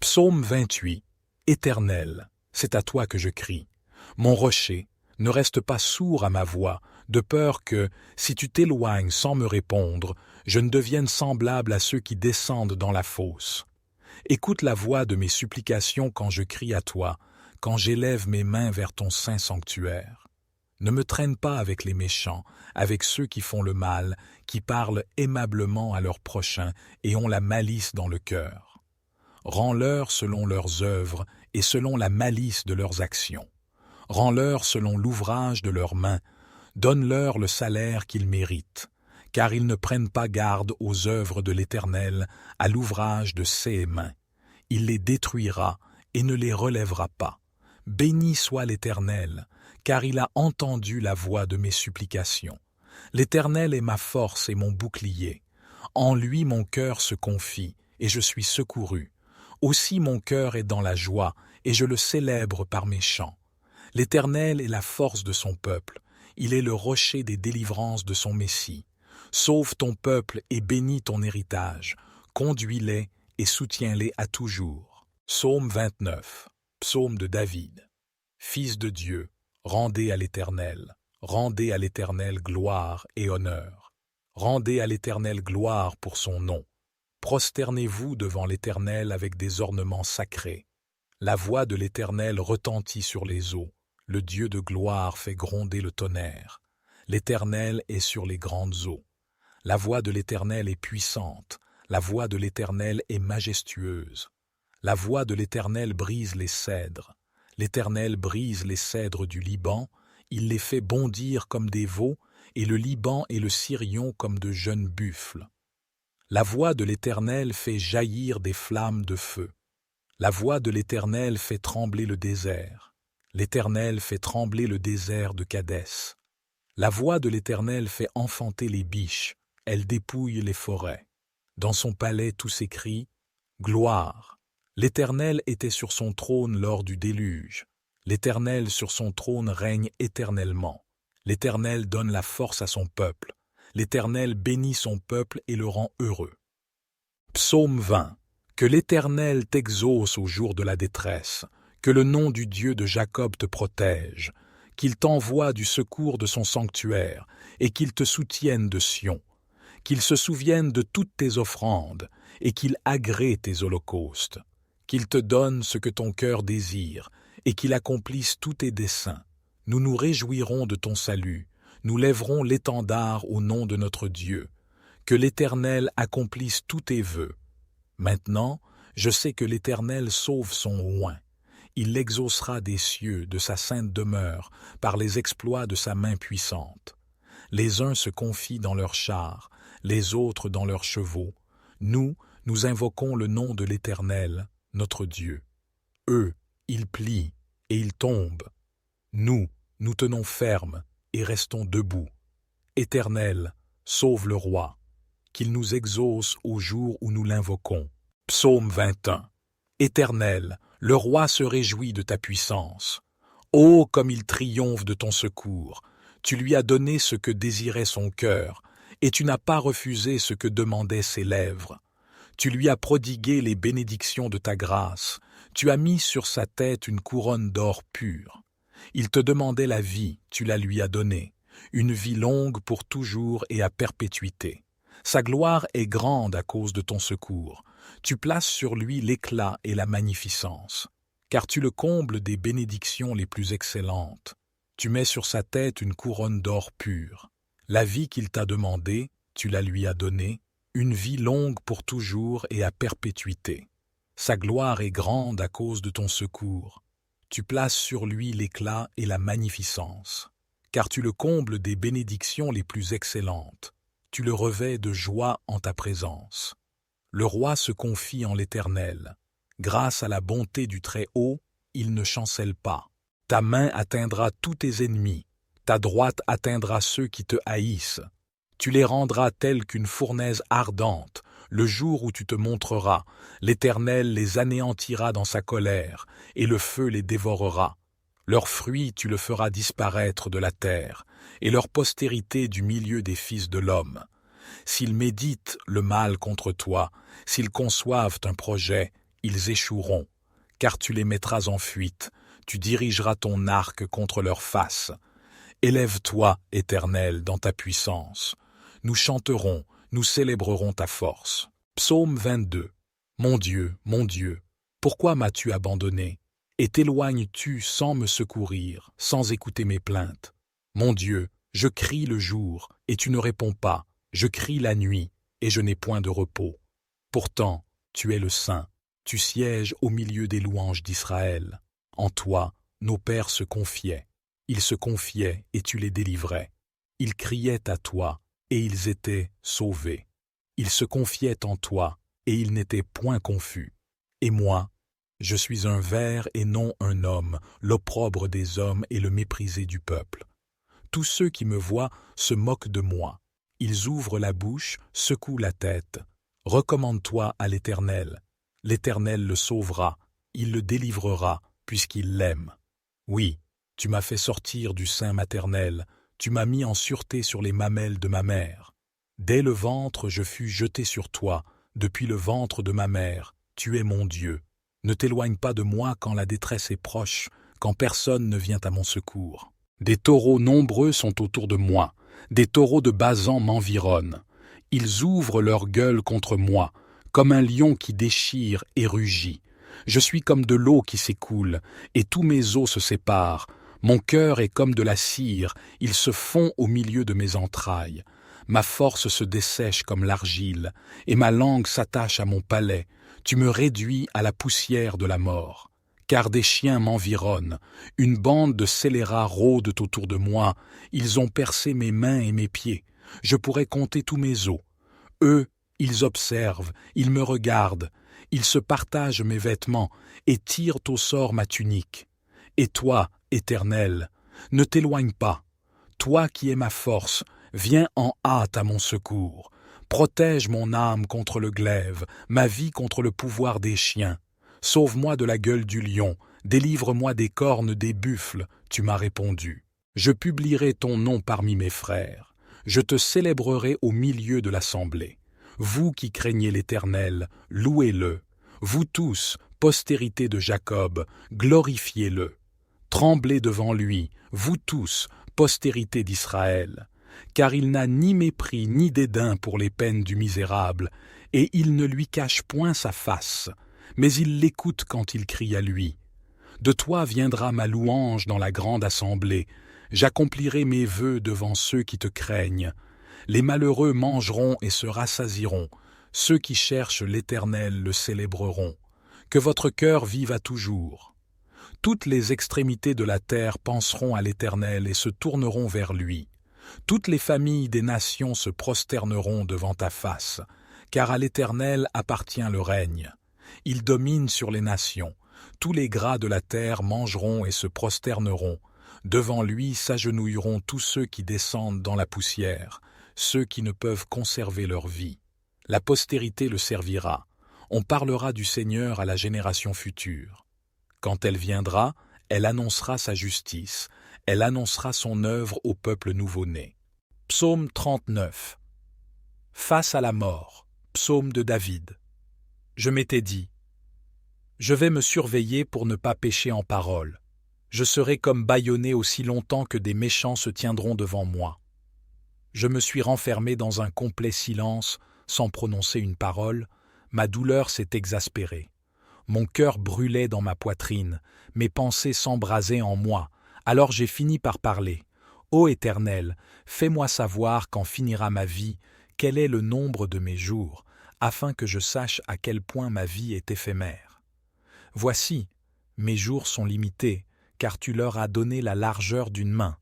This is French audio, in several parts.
Psaume 28. Éternel, c'est à toi que je crie. Mon rocher, ne reste pas sourd à ma voix, de peur que, si tu t'éloignes sans me répondre, je ne devienne semblable à ceux qui descendent dans la fosse. Écoute la voix de mes supplications quand je crie à toi, quand j'élève mes mains vers ton saint sanctuaire. Ne me traîne pas avec les méchants, avec ceux qui font le mal, qui parlent aimablement à leurs prochains et ont la malice dans le cœur. Rends-leur selon leurs œuvres et selon la malice de leurs actions. Rends-leur selon l'ouvrage de leurs mains. Donne-leur le salaire qu'ils méritent, car ils ne prennent pas garde aux œuvres de l'Éternel, à l'ouvrage de ses mains. Il les détruira et ne les relèvera pas. Béni soit l'Éternel, car il a entendu la voix de mes supplications. L'Éternel est ma force et mon bouclier. En lui mon cœur se confie, et je suis secouru. Aussi mon cœur est dans la joie, et je le célèbre par mes chants. L'Éternel est la force de son peuple. Il est le rocher des délivrances de son Messie. Sauve ton peuple et bénis ton héritage. Conduis-les et soutiens-les à toujours. Psaume 29. Psaume de David. Fils de Dieu, rendez à l'Éternel gloire et honneur. Rendez à l'Éternel gloire pour son nom. Prosternez-vous devant l'Éternel avec des ornements sacrés. La voix de l'Éternel retentit sur les eaux. Le Dieu de gloire fait gronder le tonnerre. L'Éternel est sur les grandes eaux. La voix de l'Éternel est puissante. La voix de l'Éternel est majestueuse. La voix de l'Éternel brise les cèdres. L'Éternel brise les cèdres du Liban. Il les fait bondir comme des veaux, et le Liban et le Sirion comme de jeunes buffles. La voix de l'Éternel fait jaillir des flammes de feu. La voix de l'Éternel fait trembler le désert. L'Éternel fait trembler le désert de Kadès. La voix de l'Éternel fait enfanter les biches. Elle dépouille les forêts. Dans son palais tout s'écrie « Gloire ». L'Éternel était sur son trône lors du déluge. L'Éternel sur son trône règne éternellement. L'Éternel donne la force à son peuple. L'Éternel bénit son peuple et le rend heureux. Psaume 20. Que l'Éternel t'exauce au jour de la détresse, que le nom du Dieu de Jacob te protège, qu'il t'envoie du secours de son sanctuaire, et qu'il te soutienne de Sion, qu'il se souvienne de toutes tes offrandes, et qu'il agrée tes holocaustes, qu'il te donne ce que ton cœur désire, et qu'il accomplisse tous tes desseins. Nous nous réjouirons de ton salut, nous lèverons l'étendard au nom de notre Dieu. Que l'Éternel accomplisse tous tes vœux. Maintenant, je sais que l'Éternel sauve son oint. Il l'exaucera des cieux, de sa sainte demeure, par les exploits de sa main puissante. Les uns se confient dans leurs chars, les autres dans leurs chevaux. Nous invoquons le nom de l'Éternel, notre Dieu. Eux, ils plient, et ils tombent. Nous tenons ferme, et restons debout. Éternel, sauve le roi, qu'il nous exauce au jour où nous l'invoquons. Psaume 21. Éternel, le roi se réjouit de ta puissance. Ô comme il triomphe de ton secours! Tu lui as donné ce que désirait son cœur, et tu n'as pas refusé ce que demandaient ses lèvres. Tu lui as prodigué les bénédictions de ta grâce. Tu as mis sur sa tête une couronne d'or pur. Il te demandait la vie, tu la lui as donnée, une vie longue pour toujours et à perpétuité. Sa gloire est grande à cause de ton secours. Tu places sur lui l'éclat et la magnificence, car tu le combles des bénédictions les plus excellentes. Tu mets sur sa tête une couronne d'or pur. La vie qu'il t'a demandée, tu la lui as donnée, une vie longue pour toujours et à perpétuité. Sa gloire est grande à cause de ton secours. Tu places sur lui l'éclat et la magnificence, car tu le combles des bénédictions les plus excellentes. Tu le revêts de joie en ta présence. Le roi se confie en l'Éternel. Grâce à la bonté du Très-Haut, il ne chancelle pas. Ta main atteindra tous tes ennemis. Ta droite atteindra ceux qui te haïssent. Tu les rendras tels qu'une fournaise ardente. Le jour où tu te montreras, l'Éternel les anéantira dans sa colère, et le feu les dévorera. Leurs fruits tu le feras disparaître de la terre, et leur postérité du milieu des fils de l'homme. S'ils méditent le mal contre toi, s'ils conçoivent un projet, ils échoueront, car tu les mettras en fuite, tu dirigeras ton arc contre leur face. Élève-toi, Éternel, dans ta puissance. Nous chanterons, nous célébrerons ta force. Psaume 22. Mon Dieu, pourquoi m'as-tu abandonné? Et t'éloignes-tu sans me secourir, sans écouter mes plaintes? Mon Dieu, je crie le jour, et tu ne réponds pas. Je crie la nuit, et je n'ai point de repos. Pourtant, tu es le Saint, tu sièges au milieu des louanges d'Israël. En toi, nos pères se confiaient. Ils se confiaient, et tu les délivrais. Ils criaient à toi, et ils étaient sauvés. Ils se confiaient en toi, et ils n'étaient point confus. Et moi, je suis un ver et non un homme, l'opprobre des hommes et le méprisé du peuple. Tous ceux qui me voient se moquent de moi. Ils ouvrent la bouche, secouent la tête. Recommande-toi à l'Éternel. L'Éternel le sauvera, il le délivrera, puisqu'il l'aime. Oui, tu m'as fait sortir du sein maternel, tu m'as mis en sûreté sur les mamelles de ma mère. Dès le ventre je fus jeté sur toi, depuis le ventre de ma mère, tu es mon Dieu. Ne t'éloigne pas de moi quand la détresse est proche, quand personne ne vient à mon secours. Des taureaux nombreux sont autour de moi, des taureaux de Basan m'environnent. Ils ouvrent leur gueule contre moi, comme un lion qui déchire et rugit. Je suis comme de l'eau qui s'écoule, et tous mes os se séparent. Mon cœur est comme de la cire, il se fond au milieu de mes entrailles. Ma force se dessèche comme l'argile, et ma langue s'attache à mon palais. Tu me réduis à la poussière de la mort. Car des chiens m'environnent, une bande de scélérats rôdent autour de moi, ils ont percé mes mains et mes pieds. Je pourrais compter tous mes os. Eux, ils observent, ils me regardent, ils se partagent mes vêtements et tirent au sort ma tunique. Et toi, Éternel, ne t'éloigne pas. Toi qui es ma force, viens en hâte à mon secours. Protège mon âme contre le glaive, ma vie contre le pouvoir des chiens. Sauve-moi de la gueule du lion, délivre-moi des cornes des buffles, tu m'as répondu. Je publierai ton nom parmi mes frères. Je te célébrerai au milieu de l'assemblée. Vous qui craignez l'Éternel, louez-le. Vous tous, postérité de Jacob, glorifiez-le. Tremblez devant lui, vous tous, postérité d'Israël. Car il n'a ni mépris ni dédain pour les peines du misérable, et il ne lui cache point sa face, mais il l'écoute quand il crie à lui. De toi viendra ma louange dans la grande assemblée, j'accomplirai mes vœux devant ceux qui te craignent. Les malheureux mangeront et se rassasieront, ceux qui cherchent l'Éternel le célébreront. Que votre cœur vive à toujours. Toutes les extrémités de la terre penseront à l'Éternel et se tourneront vers lui. Toutes les familles des nations se prosterneront devant ta face, car à l'Éternel appartient le règne. Il domine sur les nations. Tous les gras de la terre mangeront et se prosterneront. Devant lui s'agenouilleront tous ceux qui descendent dans la poussière, ceux qui ne peuvent conserver leur vie. La postérité le servira. On parlera du Seigneur à la génération future. Quand elle viendra, elle annoncera sa justice. Elle annoncera son œuvre au peuple nouveau-né. Psaume 39. Face à la mort. Psaume de David. Je m'étais dit, je vais me surveiller pour ne pas pécher en parole. Je serai comme bâillonné aussi longtemps que des méchants se tiendront devant moi. Je me suis renfermé dans un complet silence, sans prononcer une parole. Ma douleur s'est exaspérée. Mon cœur brûlait dans ma poitrine, mes pensées s'embrasaient en moi. Alors j'ai fini par parler. Ô Éternel, fais-moi savoir quand finira ma vie, quel est le nombre de mes jours, afin que je sache à quel point ma vie est éphémère. Voici, mes jours sont limités, car tu leur as donné la largeur d'une main.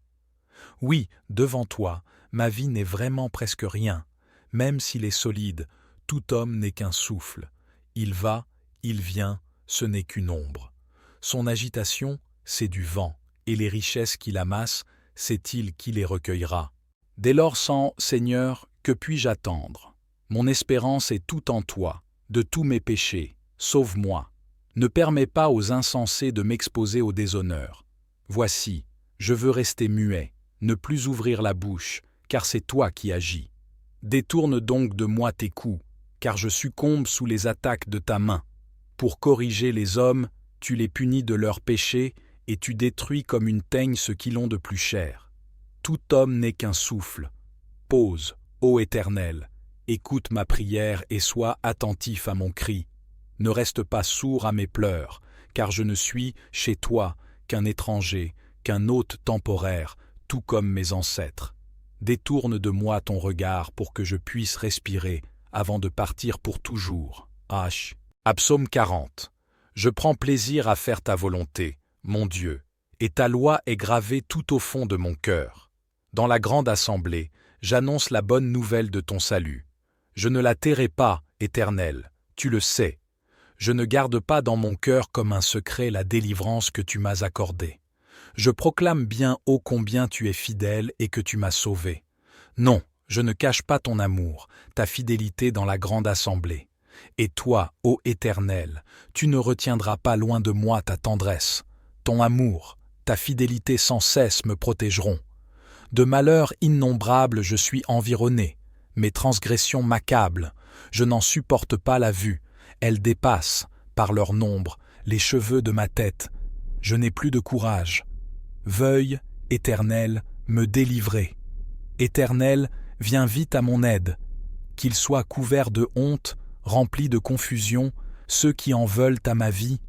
Oui, devant toi, ma vie n'est vraiment presque rien. Même s'il est solide, tout homme n'est qu'un souffle. Il va, il vient, ce n'est qu'une ombre. Son agitation, c'est du vent, et les richesses qu'il amasse, c'est il qui les recueillera. Dès lors, Seigneur, que puis-je attendre? Mon espérance est tout en toi, de tous mes péchés, sauve-moi. Ne permets pas aux insensés de m'exposer au déshonneur. Voici, je veux rester muet, ne plus ouvrir la bouche, car c'est toi qui agis. Détourne donc de moi tes coups, car je succombe sous les attaques de ta main. Pour corriger les hommes, tu les punis de leurs péchés, et tu détruis comme une teigne ce qu'ils ont de plus cher. Tout homme n'est qu'un souffle. Pose, ô Éternel, écoute ma prière et sois attentif à mon cri. Ne reste pas sourd à mes pleurs, car je ne suis, chez toi, qu'un étranger, qu'un hôte temporaire, tout comme mes ancêtres. Détourne de moi ton regard pour que je puisse respirer avant de partir pour toujours. H. Psaume 40. Je prends plaisir à faire ta volonté, mon Dieu, et ta loi est gravée tout au fond de mon cœur. Dans la grande assemblée, j'annonce la bonne nouvelle de ton salut. Je ne la tairai pas, Éternel, tu le sais. Je ne garde pas dans mon cœur comme un secret la délivrance que tu m'as accordée. Je proclame bien ô combien tu es fidèle et que tu m'as sauvé. Non, je ne cache pas ton amour, ta fidélité dans la grande assemblée. Et toi, ô Éternel, tu ne retiendras pas loin de moi ta tendresse. Ton amour, ta fidélité sans cesse me protégeront. De malheurs innombrables je suis environné. Mes transgressions m'accablent. Je n'en supporte pas la vue. Elles dépassent, par leur nombre, les cheveux de ma tête. Je n'ai plus de courage. Veuille, Éternel, me délivrer. Éternel, viens vite à mon aide. Qu'ils soient couverts de honte, remplis de confusion, ceux qui en veulent à ma vie.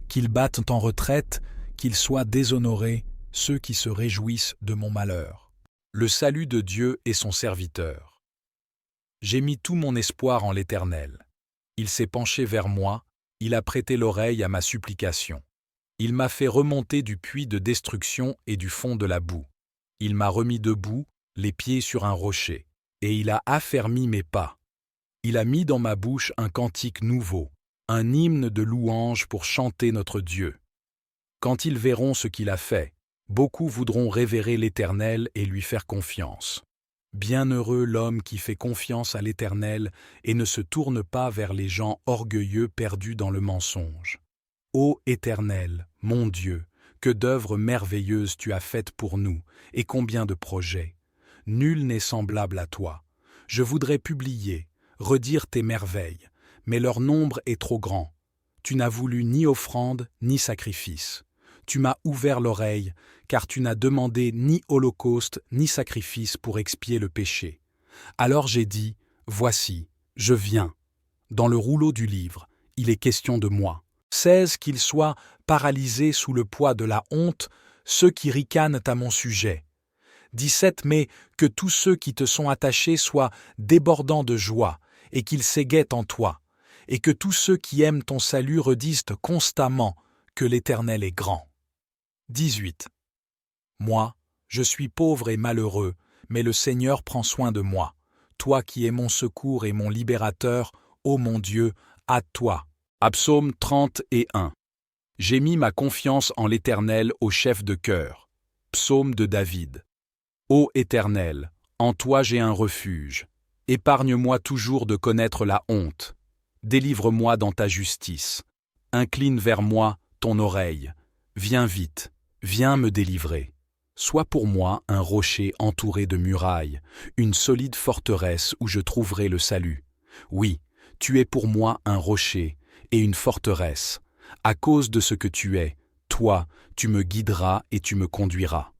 Qu'ils battent en retraite, qu'ils soient déshonorés, ceux qui se réjouissent de mon malheur. Le salut de Dieu est son serviteur. J'ai mis tout mon espoir en l'Éternel. Il s'est penché vers moi, il a prêté l'oreille à ma supplication. Il m'a fait remonter du puits de destruction et du fond de la boue. Il m'a remis debout, les pieds sur un rocher, et il a affermi mes pas. Il a mis dans ma bouche un cantique nouveau, un hymne de louange pour chanter notre Dieu. Quand ils verront ce qu'il a fait, beaucoup voudront révérer l'Éternel et lui faire confiance. Bienheureux l'homme qui fait confiance à l'Éternel et ne se tourne pas vers les gens orgueilleux perdus dans le mensonge. Ô Éternel, mon Dieu, que d'œuvres merveilleuses tu as faites pour nous, et combien de projets. Nul n'est semblable à toi. Je voudrais publier, redire tes merveilles, mais leur nombre est trop grand. Tu n'as voulu ni offrande ni sacrifice. Tu m'as ouvert l'oreille, car tu n'as demandé ni holocauste ni sacrifice pour expier le péché. Alors j'ai dit, voici, je viens. Dans le rouleau du livre, il est question de moi. 16 qu'ils soient paralysés sous le poids de la honte, ceux qui ricanent à mon sujet. 17 mais que tous ceux qui te sont attachés soient débordants de joie, et qu'ils s'égaient en toi, et que tous ceux qui aiment ton salut redisent constamment que l'Éternel est grand. 18. Moi, je suis pauvre et malheureux, mais le Seigneur prend soin de moi. Toi qui es mon secours et mon libérateur, ô mon Dieu, à toi. Psaume 31. J'ai mis ma confiance en l'Éternel au chef de chœur. Psaume de David. Ô Éternel, en toi j'ai un refuge. Épargne-moi toujours de connaître la honte. Délivre-moi dans ta justice. Incline vers moi ton oreille. Viens vite, viens me délivrer. Sois pour moi un rocher entouré de murailles, une solide forteresse où je trouverai le salut. Oui, tu es pour moi un rocher et une forteresse. À cause de ce que tu es, toi, tu me guideras et tu me conduiras.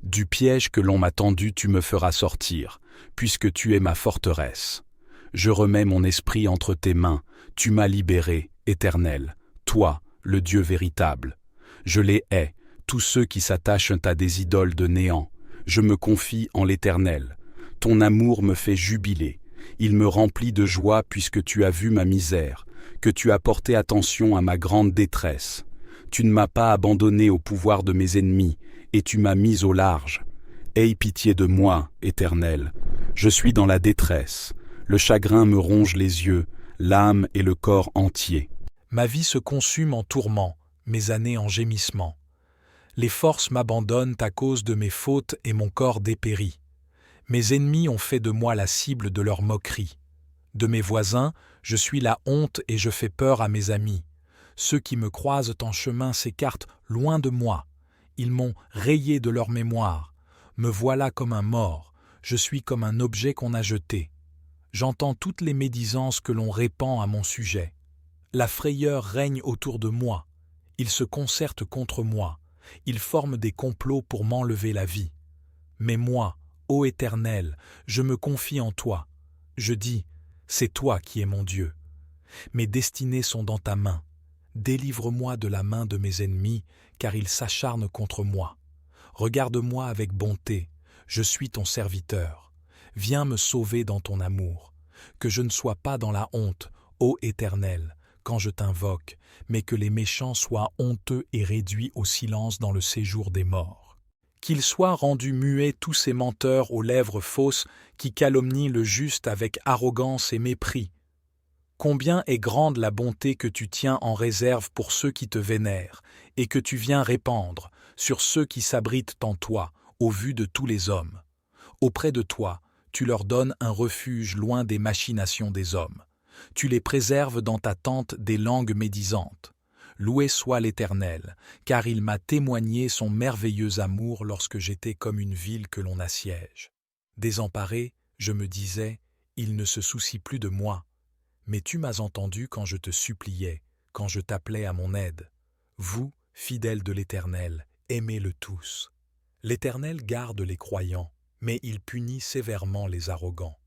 Du piège que l'on m'a tendu, tu me feras sortir, puisque tu es ma forteresse. Je remets mon esprit entre tes mains, tu m'as libéré, Éternel, toi, le Dieu véritable. Je les hais, tous ceux qui s'attachent à des idoles de néant. Je me confie en l'Éternel. Ton amour me fait jubiler. Il me remplit de joie puisque tu as vu ma misère, que tu as porté attention à ma grande détresse. Tu ne m'as pas abandonné au pouvoir de mes ennemis, et tu m'as mis au large. Aie pitié de moi, Éternel. Je suis dans la détresse. Le chagrin me ronge les yeux, l'âme et le corps entier. Ma vie se consume en tourments, mes années en gémissements. Les forces m'abandonnent à cause de mes fautes et mon corps dépérit. Mes ennemis ont fait de moi la cible de leurs moqueries. De mes voisins, je suis la honte et je fais peur à mes amis. Ceux qui me croisent en chemin s'écartent loin de moi. Ils m'ont rayé de leur mémoire. Me voilà comme un mort, je suis comme un objet qu'on a jeté. J'entends toutes les médisances que l'on répand à mon sujet. La frayeur règne autour de moi. Ils se concertent contre moi. Ils forment des complots pour m'enlever la vie. Mais moi, ô Éternel, je me confie en toi. Je dis, c'est toi qui es mon Dieu. Mes destinées sont dans ta main. Délivre-moi de la main de mes ennemis, car ils s'acharnent contre moi. Regarde-moi avec bonté, je suis ton serviteur. Viens me sauver dans ton amour. Que je ne sois pas dans la honte, ô Éternel, quand je t'invoque, mais que les méchants soient honteux et réduits au silence dans le séjour des morts. Qu'ils soient rendus muets tous ces menteurs aux lèvres fausses qui calomnient le juste avec arrogance et mépris. Combien est grande la bonté que tu tiens en réserve pour ceux qui te vénèrent, et que tu viens répandre sur ceux qui s'abritent en toi, au vu de tous les hommes. Auprès de toi, tu leur donnes un refuge loin des machinations des hommes. Tu les préserves dans ta tente des langues médisantes. Loué soit l'Éternel, car il m'a témoigné son merveilleux amour lorsque j'étais comme une ville que l'on assiège. Désemparé, je me disais, il ne se soucie plus de moi. Mais tu m'as entendu quand je te suppliais, quand je t'appelais à mon aide. Vous, fidèles de l'Éternel, aimez-le tous. L'Éternel garde les croyants, mais il punit sévèrement les arrogants.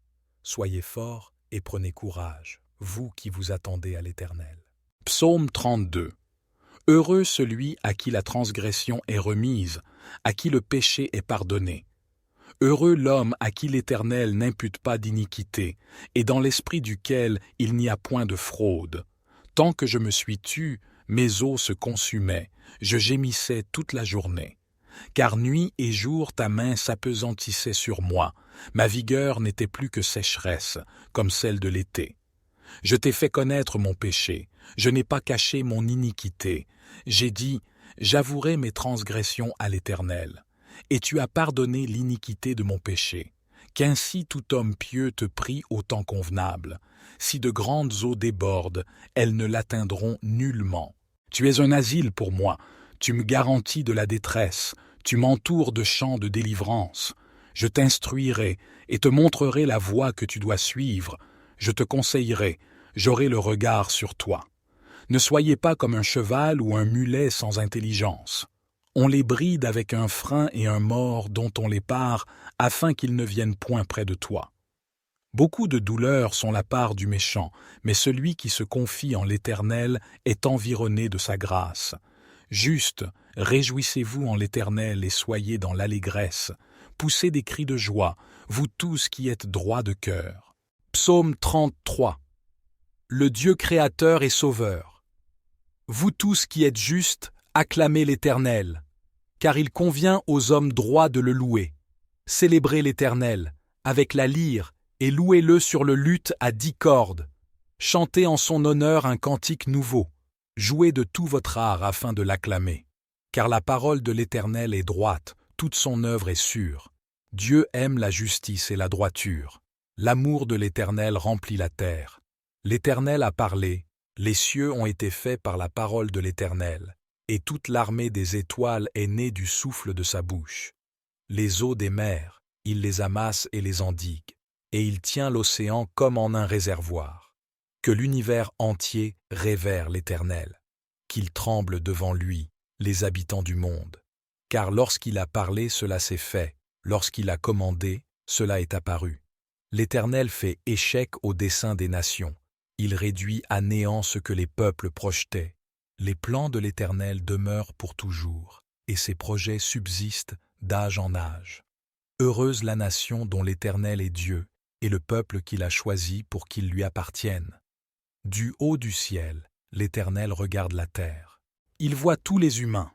Soyez forts et prenez courage, vous qui vous attendez à l'Éternel. Psaume 32. Heureux celui à qui la transgression est remise, à qui le péché est pardonné. Heureux l'homme à qui l'Éternel n'impute pas d'iniquité, et dans l'esprit duquel il n'y a point de fraude. Tant que je me suis tu, mes os se consumaient, je gémissais toute la journée. Car nuit et jour ta main s'apesantissait sur moi, ma vigueur n'était plus que sécheresse, comme celle de l'été. Je t'ai fait connaître mon péché, je n'ai pas caché mon iniquité. J'ai dit, j'avouerai mes transgressions à l'Éternel. Et tu as pardonné l'iniquité de mon péché. Qu'ainsi tout homme pieux te prie au temps convenable. Si de grandes eaux débordent, elles ne l'atteindront nullement. Tu es un asile pour moi, tu me garantis de la détresse, tu m'entoures de chants de délivrance. Je t'instruirai et te montrerai la voie que tu dois suivre. Je te conseillerai, j'aurai le regard sur toi. Ne soyez pas comme un cheval ou un mulet sans intelligence. On les bride avec un frein et un mors dont on les pare, afin qu'ils ne viennent point près de toi. Beaucoup de douleurs sont la part du méchant, mais celui qui se confie en l'Éternel est environné de sa grâce. Juste, réjouissez-vous en l'Éternel et soyez dans l'allégresse. Poussez des cris de joie, vous tous qui êtes droits de cœur. Psaume 33. Le Dieu créateur et sauveur. Vous tous qui êtes justes, acclamez l'Éternel, car il convient aux hommes droits de le louer. Célébrez l'Éternel avec la lyre et louez-le sur le luth à 10 cordes. Chantez en son honneur un cantique nouveau. Jouez de tout votre art afin de l'acclamer. Car la parole de l'Éternel est droite, toute son œuvre est sûre. Dieu aime la justice et la droiture. L'amour de l'Éternel remplit la terre. L'Éternel a parlé, les cieux ont été faits par la parole de l'Éternel. Et toute l'armée des étoiles est née du souffle de sa bouche. Les eaux des mers, il les amasse et les endigue, et il tient l'océan comme en un réservoir. Que l'univers entier révère l'Éternel, qu'il tremble devant lui, les habitants du monde. Car lorsqu'il a parlé, cela s'est fait, lorsqu'il a commandé, cela est apparu. L'Éternel fait échec au dessein des nations, il réduit à néant ce que les peuples projetaient. Les plans de l'Éternel demeurent pour toujours, et ses projets subsistent d'âge en âge. Heureuse la nation dont l'Éternel est Dieu, et le peuple qu'il a choisi pour qu'il lui appartienne. Du haut du ciel, l'Éternel regarde la terre. Il voit tous les humains.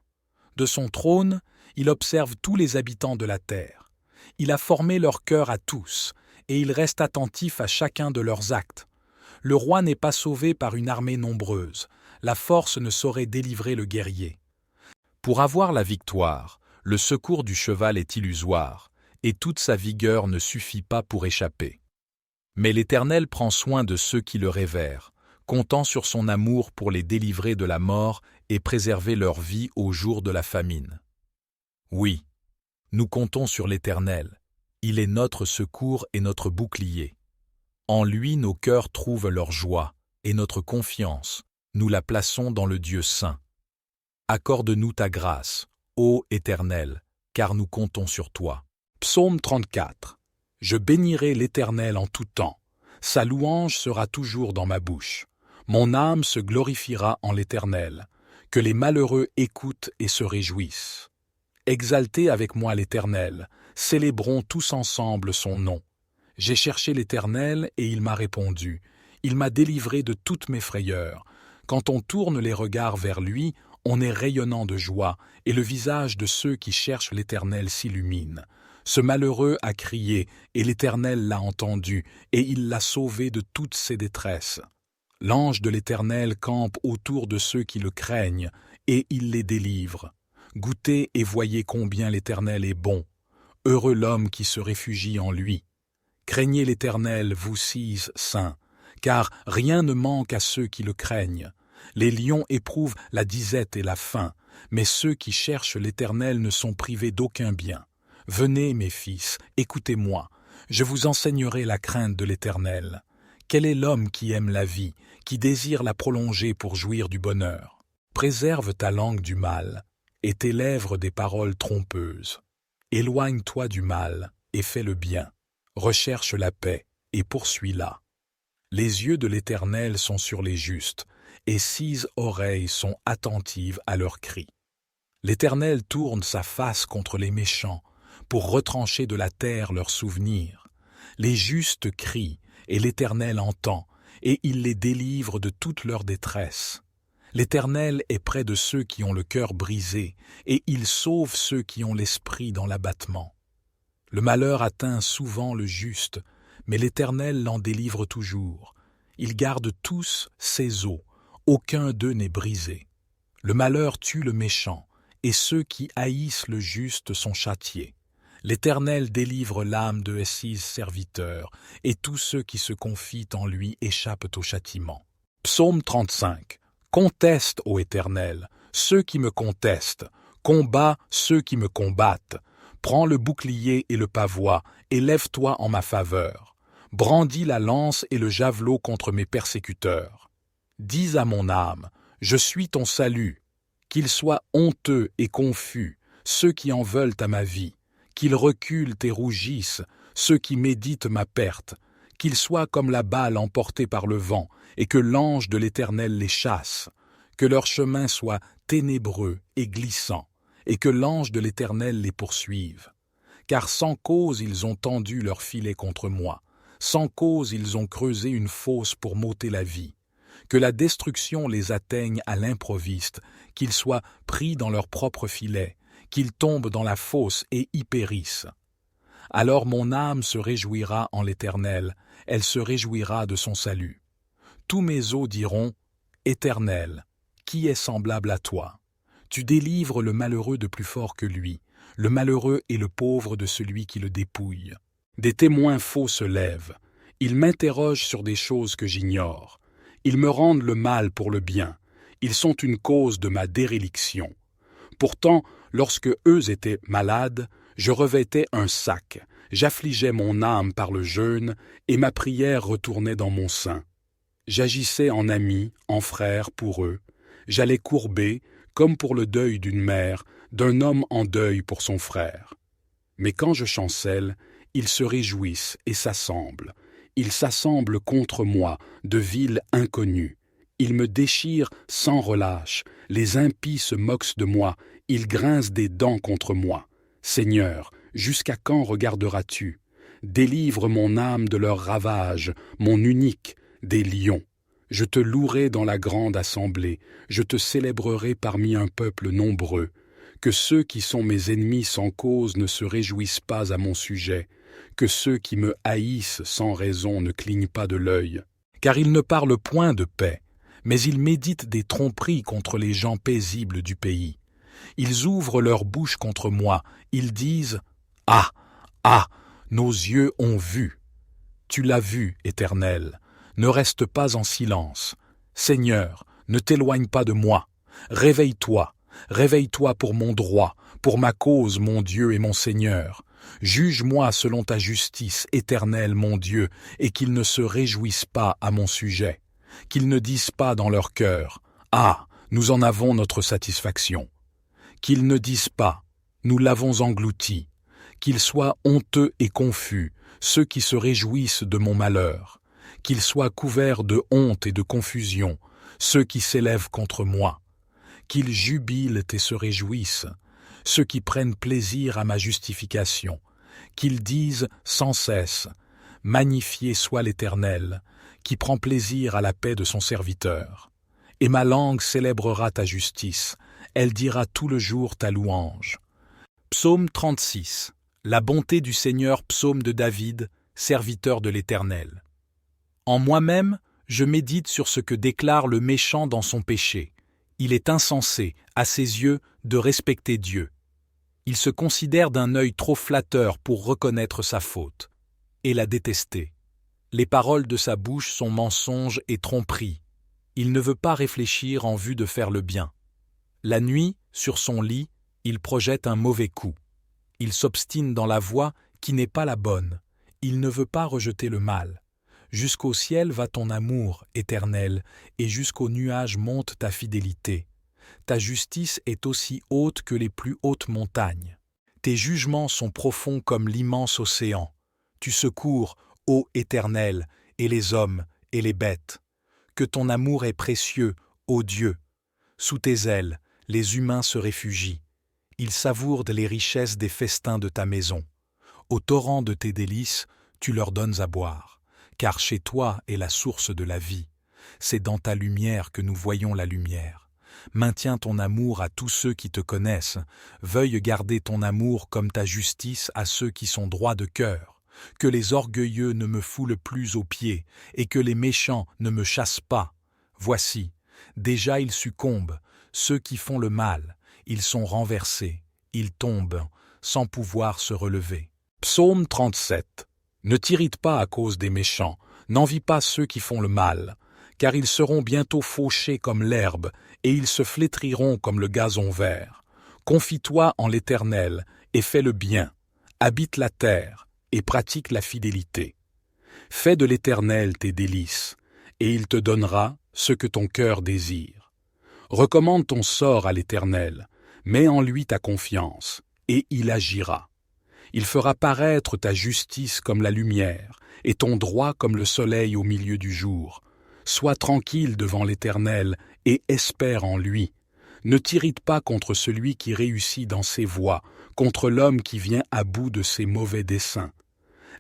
De son trône, il observe tous les habitants de la terre. Il a formé leur cœur à tous, et il reste attentif à chacun de leurs actes. Le roi n'est pas sauvé par une armée nombreuse. La force ne saurait délivrer le guerrier. Pour avoir la victoire, le secours du cheval est illusoire, et toute sa vigueur ne suffit pas pour échapper. Mais l'Éternel prend soin de ceux qui le révèrent, comptant sur son amour pour les délivrer de la mort et préserver leur vie au jour de la famine. Oui, nous comptons sur l'Éternel. Il est notre secours et notre bouclier. En lui nos cœurs trouvent leur joie et notre confiance, nous la plaçons dans le Dieu saint. Accorde-nous ta grâce, ô Éternel, car nous comptons sur toi. Psaume 34. Je bénirai l'Éternel en tout temps. Sa louange sera toujours dans ma bouche. Mon âme se glorifiera en l'Éternel. Que les malheureux écoutent et se réjouissent. Exaltez avec moi l'Éternel. Célébrons tous ensemble son nom. J'ai cherché l'Éternel et il m'a répondu. Il m'a délivré de toutes mes frayeurs. Quand on tourne les regards vers lui, on est rayonnant de joie, et le visage de ceux qui cherchent l'Éternel s'illumine. Ce malheureux a crié, et l'Éternel l'a entendu, et il l'a sauvé de toutes ses détresses. L'ange de l'Éternel campe autour de ceux qui le craignent, et il les délivre. Goûtez et voyez combien l'Éternel est bon. Heureux l'homme qui se réfugie en lui. Craignez l'Éternel, vous six saints, car rien ne manque à ceux qui le craignent. Les lions éprouvent la disette et la faim, mais ceux qui cherchent l'Éternel ne sont privés d'aucun bien. Venez, mes fils, écoutez-moi, je vous enseignerai la crainte de l'Éternel. Quel est l'homme qui aime la vie, qui désire la prolonger pour jouir du bonheur? Préserve ta langue du mal, et tes lèvres des paroles trompeuses. Éloigne-toi du mal, et fais le bien. Recherche la paix, et poursuis-la. Les yeux de l'Éternel sont sur les justes, et 6 oreilles sont attentives à leurs cris. L'Éternel tourne sa face contre les méchants, pour retrancher de la terre leurs souvenirs. Les justes crient, et l'Éternel entend, et il les délivre de toute leur détresse. L'Éternel est près de ceux qui ont le cœur brisé, et il sauve ceux qui ont l'esprit dans l'abattement. Le malheur atteint souvent le juste, mais l'Éternel l'en délivre toujours. Il garde tous ses os, aucun d'eux n'est brisé. Le malheur tue le méchant, et ceux qui haïssent le juste sont châtiés. L'Éternel délivre l'âme de ses serviteurs, et tous ceux qui se confient en lui échappent au châtiment. Psaume 35. Conteste, ô Éternel, ceux qui me contestent, combat ceux qui me combattent. Prends le bouclier et le pavois, et lève-toi en ma faveur. Brandis la lance et le javelot contre mes persécuteurs. Dis à mon âme, je suis ton salut. Qu'ils soient honteux et confus, ceux qui en veulent à ma vie. Qu'ils reculent et rougissent, ceux qui méditent ma perte. Qu'ils soient comme la balle emportée par le vent, et que l'ange de l'Éternel les chasse. Que leur chemin soit ténébreux et glissant, et que l'ange de l'Éternel les poursuive. Car sans cause ils ont tendu leur filet contre moi. Sans cause ils ont creusé une fosse pour m'ôter la vie. Que la destruction les atteigne à l'improviste, qu'ils soient pris dans leur propre filet, qu'ils tombent dans la fosse et y périssent. Alors mon âme se réjouira en l'Éternel, elle se réjouira de son salut. Tous mes os diront, Éternel, qui est semblable à toi? Tu délivres le malheureux de plus fort que lui, le malheureux et le pauvre de celui qui le dépouille. Des témoins faux se lèvent, ils m'interrogent sur des choses que j'ignore. Ils me rendent le mal pour le bien, ils sont une cause de ma déréliction. Pourtant, lorsque eux étaient malades, je revêtais un sac, j'affligeais mon âme par le jeûne, et ma prière retournait dans mon sein. J'agissais en ami, en frère pour eux, j'allais courber, comme pour le deuil d'une mère, d'un homme en deuil pour son frère. Mais quand je chancelle, ils se réjouissent et s'assemblent. Ils s'assemblent contre moi, de villes inconnues. Ils me déchirent sans relâche. Les impies se moquent de moi. Ils grincent des dents contre moi. Seigneur, jusqu'à quand regarderas-tu? Délivre mon âme de leurs ravages, mon unique, des lions. Je te louerai dans la grande assemblée. Je te célébrerai parmi un peuple nombreux. Que ceux qui sont mes ennemis sans cause ne se réjouissent pas à mon sujet. Que ceux qui me haïssent sans raison ne clignent pas de l'œil. Car ils ne parlent point de paix, mais ils méditent des tromperies contre les gens paisibles du pays. Ils ouvrent leur bouche contre moi, ils disent « Ah, ah, nos yeux ont vu !» Tu l'as vu, Éternel, ne reste pas en silence. Seigneur, ne t'éloigne pas de moi. Réveille-toi, réveille-toi pour mon droit, pour ma cause, mon Dieu et mon Seigneur. Juge-moi selon ta justice, Éternel mon Dieu, et qu'ils ne se réjouissent pas à mon sujet. qu'ils ne disent pas dans leur cœur « Ah, nous en avons notre satisfaction », qu'ils ne disent pas « Nous l'avons englouti », qu'ils soient honteux et confus, ceux qui se réjouissent de mon malheur, qu'ils soient couverts de honte et de confusion, ceux qui s'élèvent contre moi, qu'ils jubilent et se réjouissent, ceux qui prennent plaisir à ma justification, qu'ils disent sans cesse « Magnifié soit l'Éternel », qui prend plaisir à la paix de son serviteur. Et ma langue célébrera ta justice, elle dira tout le jour ta louange. Psaume 36. La bonté du Seigneur, psaume de David, serviteur de l'Éternel. En moi-même, je médite sur ce que déclare le méchant dans son péché. Il est insensé, à ses yeux, de respecter Dieu. Il se considère d'un œil trop flatteur pour reconnaître sa faute et la détester. Les paroles de sa bouche sont mensonges et tromperies. Il ne veut pas réfléchir en vue de faire le bien. La nuit, sur son lit, il projette un mauvais coup. Il s'obstine dans la voie qui n'est pas la bonne. Il ne veut pas rejeter le mal. Jusqu'au ciel va ton amour, Éternel, et jusqu'aux nuages monte ta fidélité. Ta justice est aussi haute que les plus hautes montagnes. Tes jugements sont profonds comme l'immense océan. Tu secours, ô Éternel, et les hommes et les bêtes. Que ton amour est précieux, ô Dieu. Sous tes ailes, les humains se réfugient. Ils savourent les richesses des festins de ta maison. Au torrent de tes délices, tu leur donnes à boire. Car chez toi est la source de la vie. C'est dans ta lumière que nous voyons la lumière. Maintiens ton amour à tous ceux qui te connaissent. Veuille garder ton amour comme ta justice à ceux qui sont droits de cœur. Que les orgueilleux ne me foulent plus aux pieds, et que les méchants ne me chassent pas. Voici, déjà ils succombent, ceux qui font le mal, ils sont renversés, ils tombent, sans pouvoir se relever. Psaume 37. Ne t'irrite pas à cause des méchants, n'envie pas ceux qui font le mal, car ils seront bientôt fauchés comme l'herbe, et ils se flétriront comme le gazon vert. Confie-toi en l'Éternel, et fais le bien, habite la terre, et pratique la fidélité. Fais de l'Éternel tes délices, et il te donnera ce que ton cœur désire. Recommande ton sort à l'Éternel, mets en lui ta confiance, et il agira. Il fera paraître ta justice comme la lumière, et ton droit comme le soleil au milieu du jour. Sois tranquille devant l'Éternel, et espère en lui. Ne t'irrite pas contre celui qui réussit dans ses voies, contre l'homme qui vient à bout de ses mauvais desseins.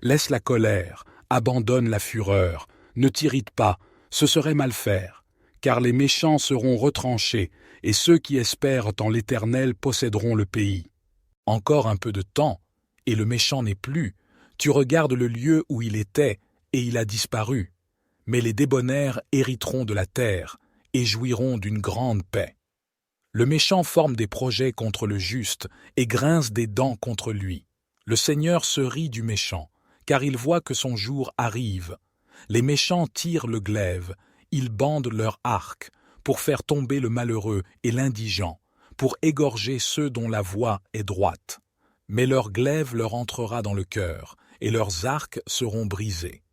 Laisse la colère, abandonne la fureur, ne t'irrite pas, ce serait mal faire, car les méchants seront retranchés, et ceux qui espèrent en l'Éternel posséderont le pays. Encore un peu de temps, et le méchant n'est plus, tu regardes le lieu où il était, et il a disparu. Mais les débonnaires hériteront de la terre, et jouiront d'une grande paix. Le méchant forme des projets contre le juste, et grince des dents contre lui. Le Seigneur se rit du méchant, car il voit que son jour arrive. Les méchants tirent le glaive, ils bandent leur arc, pour faire tomber le malheureux et l'indigent, pour égorger ceux dont la voie est droite. Mais leur glaive leur entrera dans le cœur, et leurs arcs seront brisés.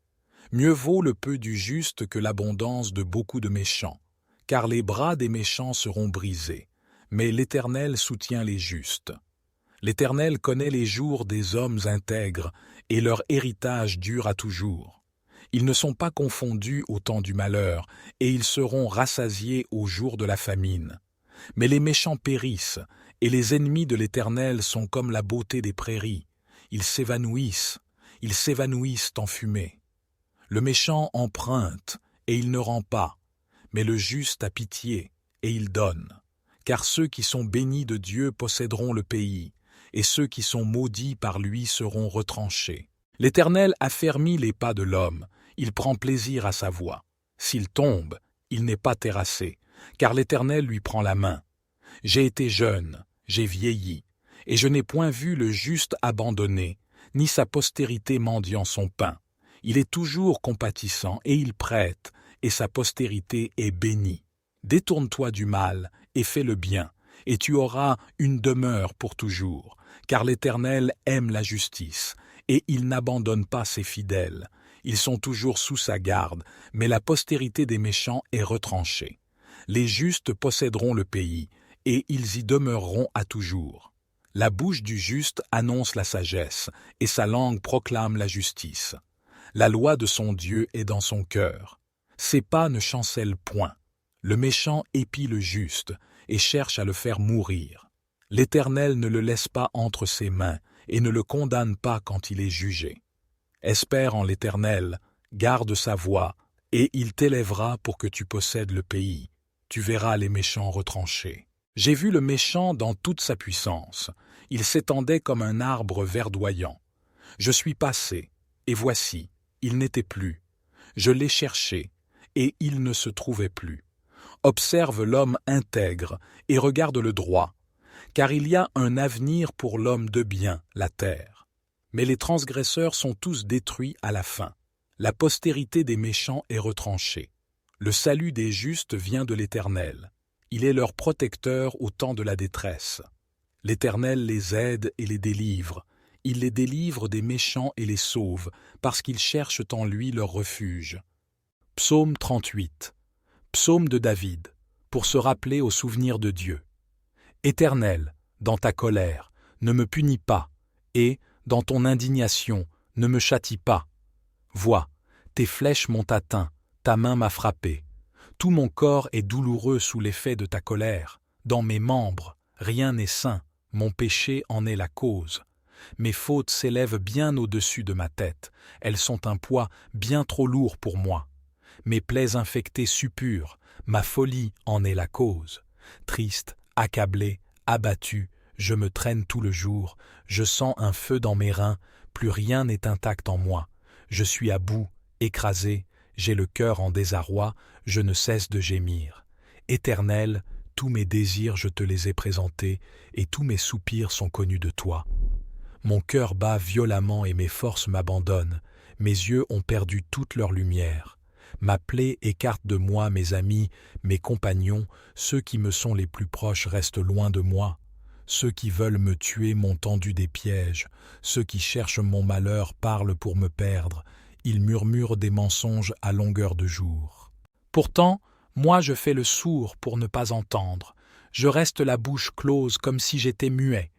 Mieux vaut le peu du juste que l'abondance de beaucoup de méchants, car les bras des méchants seront brisés, mais l'Éternel soutient les justes. L'Éternel connaît les jours des hommes intègres, et leur héritage dure à toujours. Ils ne sont pas confondus au temps du malheur, et ils seront rassasiés au jour de la famine. Mais les méchants périssent, et les ennemis de l'Éternel sont comme la beauté des prairies. Ils s'évanouissent en fumée. Le méchant emprunte, et il ne rend pas, mais le juste a pitié, et il donne. Car ceux qui sont bénis de Dieu posséderont le pays, et ceux qui sont maudits par lui seront retranchés. L'Éternel affermit les pas de l'homme, il prend plaisir à sa voie. S'il tombe, il n'est pas terrassé, car l'Éternel lui prend la main. J'ai été jeune, j'ai vieilli, et je n'ai point vu le juste abandonné, ni sa postérité mendiant son pain. Il est toujours compatissant, et il prête, et sa postérité est bénie. Détourne-toi du mal, et fais le bien, et tu auras une demeure pour toujours, car l'Éternel aime la justice, et il n'abandonne pas ses fidèles. Ils sont toujours sous sa garde, mais la postérité des méchants est retranchée. Les justes posséderont le pays, et ils y demeureront à toujours. La bouche du juste annonce la sagesse, et sa langue proclame la justice. La loi de son Dieu est dans son cœur. Ses pas ne chancellent point. Le méchant épie le juste, et cherche à le faire mourir. L'Éternel ne le laisse pas entre ses mains, et ne le condamne pas quand il est jugé. Espère en l'Éternel, garde sa voie, et il t'élèvera pour que tu possèdes le pays. Tu verras les méchants retranchés. J'ai vu le méchant dans toute sa puissance. Il s'étendait comme un arbre verdoyant. Je suis passé, et voici, il n'était plus. Je l'ai cherché, et il ne se trouvait plus. Observe l'homme intègre, et regarde le droit, car il y a un avenir pour l'homme de bien, la terre. Mais les transgresseurs sont tous détruits à la fin. La postérité des méchants est retranchée. Le salut des justes vient de l'Éternel. Il est leur protecteur au temps de la détresse. L'Éternel les aide et les délivre. Il les délivre des méchants et les sauve, parce qu'ils cherchent en lui leur refuge. Psaume 38. Psaume de David, pour se rappeler au souvenir de Dieu. Éternel, dans ta colère, ne me punis pas, et, dans ton indignation, ne me châtie pas. Vois, tes flèches m'ont atteint, ta main m'a frappé. Tout mon corps est douloureux sous l'effet de ta colère. Dans mes membres, rien n'est sain, mon péché en est la cause. Mes fautes s'élèvent bien au-dessus de ma tête, elles sont un poids bien trop lourd pour moi. Mes plaies infectées suppurent, ma folie en est la cause. Triste, accablé, abattu, je me traîne tout le jour, je sens un feu dans mes reins, plus rien n'est intact en moi. Je suis à bout, écrasé, j'ai le cœur en désarroi, je ne cesse de gémir. Éternel, tous mes désirs je te les ai présentés, et tous mes soupirs sont connus de toi. Mon cœur bat violemment et mes forces m'abandonnent, mes yeux ont perdu toute leur lumière. Ma plaie écarte de moi mes amis, mes compagnons, ceux qui me sont les plus proches restent loin de moi. Ceux qui veulent me tuer m'ont tendu des pièges, ceux qui cherchent mon malheur parlent pour me perdre, ils murmurent des mensonges à longueur de jour. Pourtant, moi je fais le sourd pour ne pas entendre, je reste la bouche close comme si j'étais muet.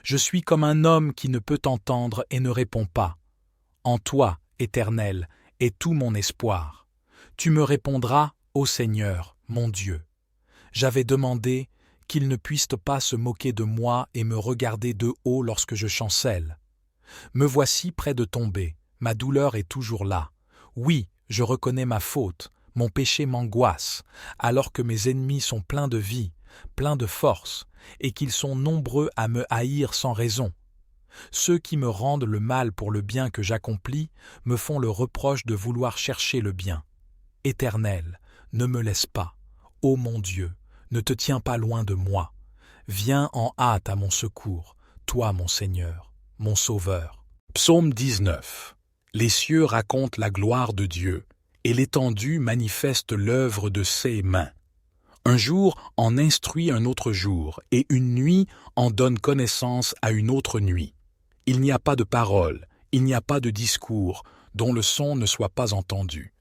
Je suis comme un homme qui ne peut entendre et ne répond pas. En toi, Éternel, est tout mon espoir. Tu me répondras, ô Seigneur, mon Dieu. J'avais demandé qu'ils ne puissent pas se moquer de moi et me regarder de haut lorsque je chancelle. Me voici près de tomber, ma douleur est toujours là. Oui, je reconnais ma faute, mon péché m'angoisse, alors que mes ennemis sont pleins de vie, pleins de force, et qu'ils sont nombreux à me haïr sans raison. Ceux qui me rendent le mal pour le bien que j'accomplis me font le reproche de vouloir chercher le bien. Éternel, ne me laisse pas. Ô mon Dieu, ne te tiens pas loin de moi. Viens en hâte à mon secours, toi mon Seigneur, mon Sauveur. Psaume 19. Les cieux racontent la gloire de Dieu, et l'étendue manifeste l'œuvre de ses mains. Un jour en instruit un autre jour, et une nuit en donne connaissance à une autre nuit. Il n'y a pas de parole, il n'y a pas de discours, dont le son ne soit pas entendu.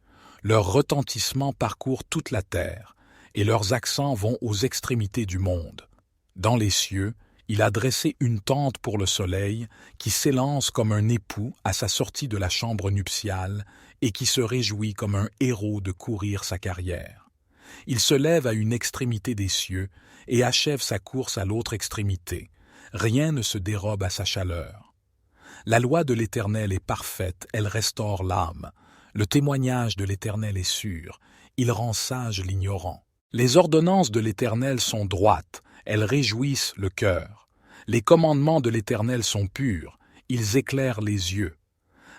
Leur retentissement parcourt toute la terre, et leurs accents vont aux extrémités du monde. Dans les cieux, il a dressé une tente pour le soleil, qui s'élance comme un époux à sa sortie de la chambre nuptiale, et qui se réjouit comme un héros de courir sa carrière. Il se lève à une extrémité des cieux, et achève sa course à l'autre extrémité. Rien ne se dérobe à sa chaleur. La loi de l'Éternel est parfaite, elle restaure l'âme. Le témoignage de l'Éternel est sûr, il rend sage l'ignorant. Les ordonnances de l'Éternel sont droites, elles réjouissent le cœur. Les commandements de l'Éternel sont purs, ils éclairent les yeux.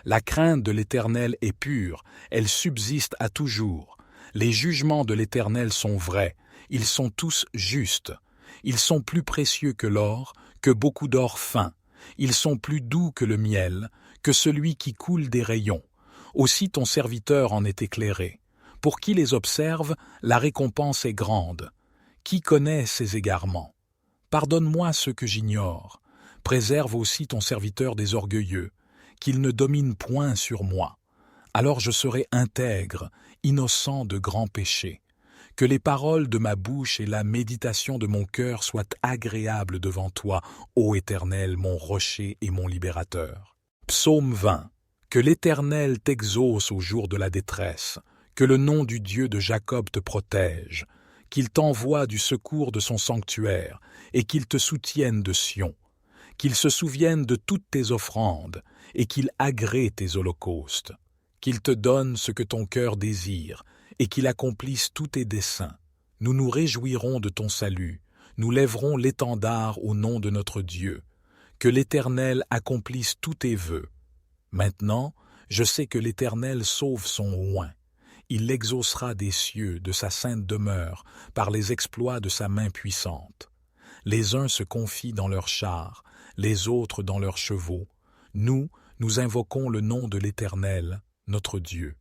La crainte de l'Éternel est pure, elle subsiste à toujours. Les jugements de l'Éternel sont vrais, ils sont tous justes. Ils sont plus précieux que l'or, que beaucoup d'or fin. Ils sont plus doux que le miel, que celui qui coule des rayons. Aussi ton serviteur en est éclairé. Pour qui les observe, la récompense est grande. Qui connaît ses égarements? Pardonne-moi ce que j'ignore. Préserve aussi ton serviteur des orgueilleux, qu'il ne domine point sur moi. Alors je serai intègre, innocent de grands péchés. Que les paroles de ma bouche et la méditation de mon cœur soient agréables devant toi, ô Éternel, mon rocher et mon libérateur. Psaume 20. Que l'Éternel t'exauce au jour de la détresse, que le nom du Dieu de Jacob te protège, qu'il t'envoie du secours de son sanctuaire, et qu'il te soutienne de Sion, qu'il se souvienne de toutes tes offrandes, et qu'il agrée tes holocaustes, qu'il te donne ce que ton cœur désire, et qu'il accomplisse tous tes desseins. Nous nous réjouirons de ton salut, nous lèverons l'étendard au nom de notre Dieu. Que l'Éternel accomplisse tous tes vœux. Maintenant, je sais que l'Éternel sauve son oint. Il l'exaucera des cieux, de sa sainte demeure, par les exploits de sa main puissante. Les uns se confient dans leurs chars, les autres dans leurs chevaux. Nous invoquons le nom de l'Éternel, notre Dieu.